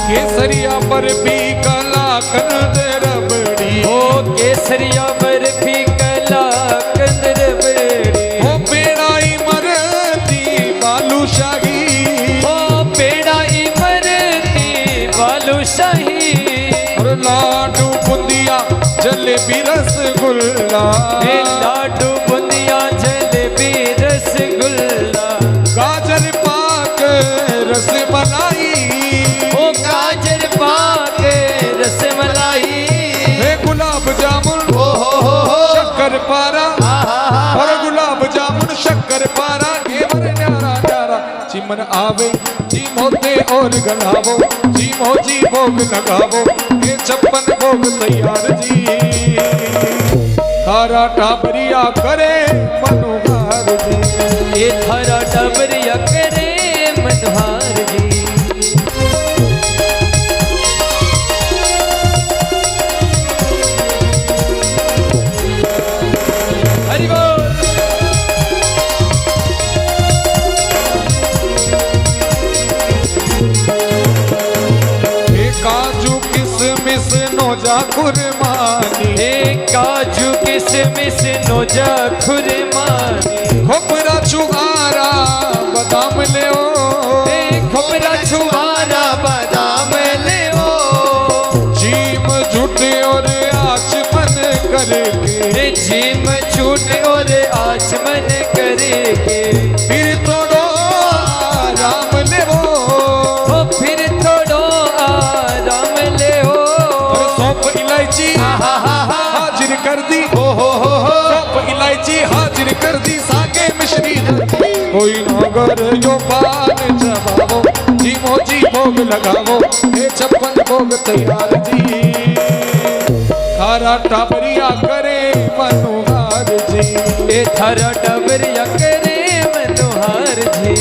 केसरिया पर भी
केसरिया बर्फी कला कंदर बड़ी
हो पेड़ाई मरती बालूशाही
हो पेड़ाई मरती बालूशाही
और लाडू बुंदिया जलेबी रसगुल्ला
लाडू बुंदिया जलेबी रसगुल्ला
गाजर पाक रसमलाई
ओ गाजर पाक रसमलाई
गुलाब जामुन शक्कर पारा और गुलाब जामुन शक्कर पारा ये बड़े न्यारा न्यारा चिमन आवे जी मोते और गलावो जी मोजी भोग लगावो ये 56 भोग तैयार जी थारा टाबरिया करे मनोहर जी
ये थारा टाबरिया करे मनोहर जी।
काजू किसमिस नोजा खुरमानी
काजू किसमिस नोजा खुरमानी
खोपरा छुआरा बादाम ले
खोपरा छुआरा बादाम ले
जीम झूठे और आचमन करके
जीम झूठे और आचमन करके
फिर थोड़ो आराम ले
फिर थोड़ो आराम ले
सौंफ इलायची हाजिर कर दी सौंफ इलायची हाजिर कर दी सागे मिश्री कोई नगर जो पान जमावो जी मोजी भोग लगावो ये 56 भोग तैयार जी थारा टाबरिया करे मनोहर जी
ये थारा टाबरिया करे मनोहर जी।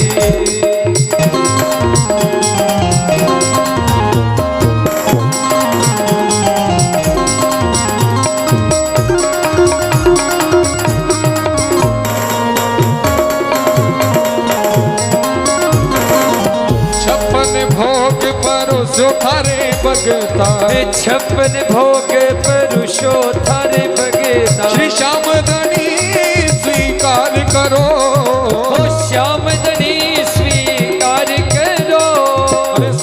भोग परोसो थारे भगता
56 भोग परोसो थारे भगता
श्री श्याम धनी स्वीकार करो
श्याम धनी स्वीकार करो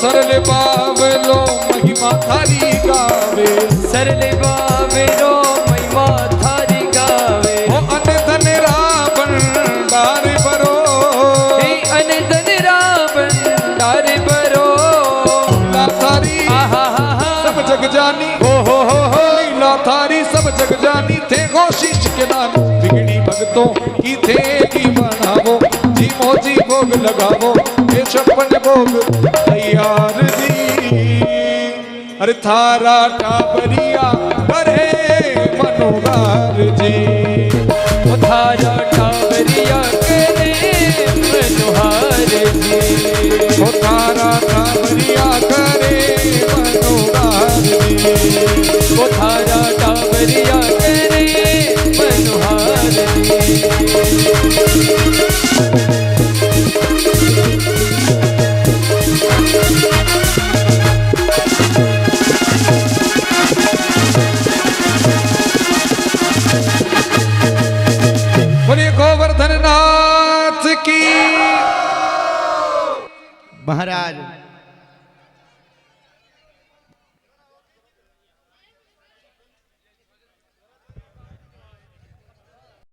सरल बावलो महिमा थारी गावे
सरल बावलो महिमा थारी गावे
अन धन रावण दार भरो
अन धन रावण दार भरो
थारी सब जग जानी लीला थारी सब जग जानी थे कोशिश के दान बिगड़ी भक्तों की थे की बनावो जी मोजी भोग लगावो ये 56 भोग तैयार जी अरे थारा टाबरिया करे मनोहर जी
थारा टाबरिया करे मनोहर जी
थारा टाबरिया करे मनोहर जी
थारा टाबरिया करे
महाराज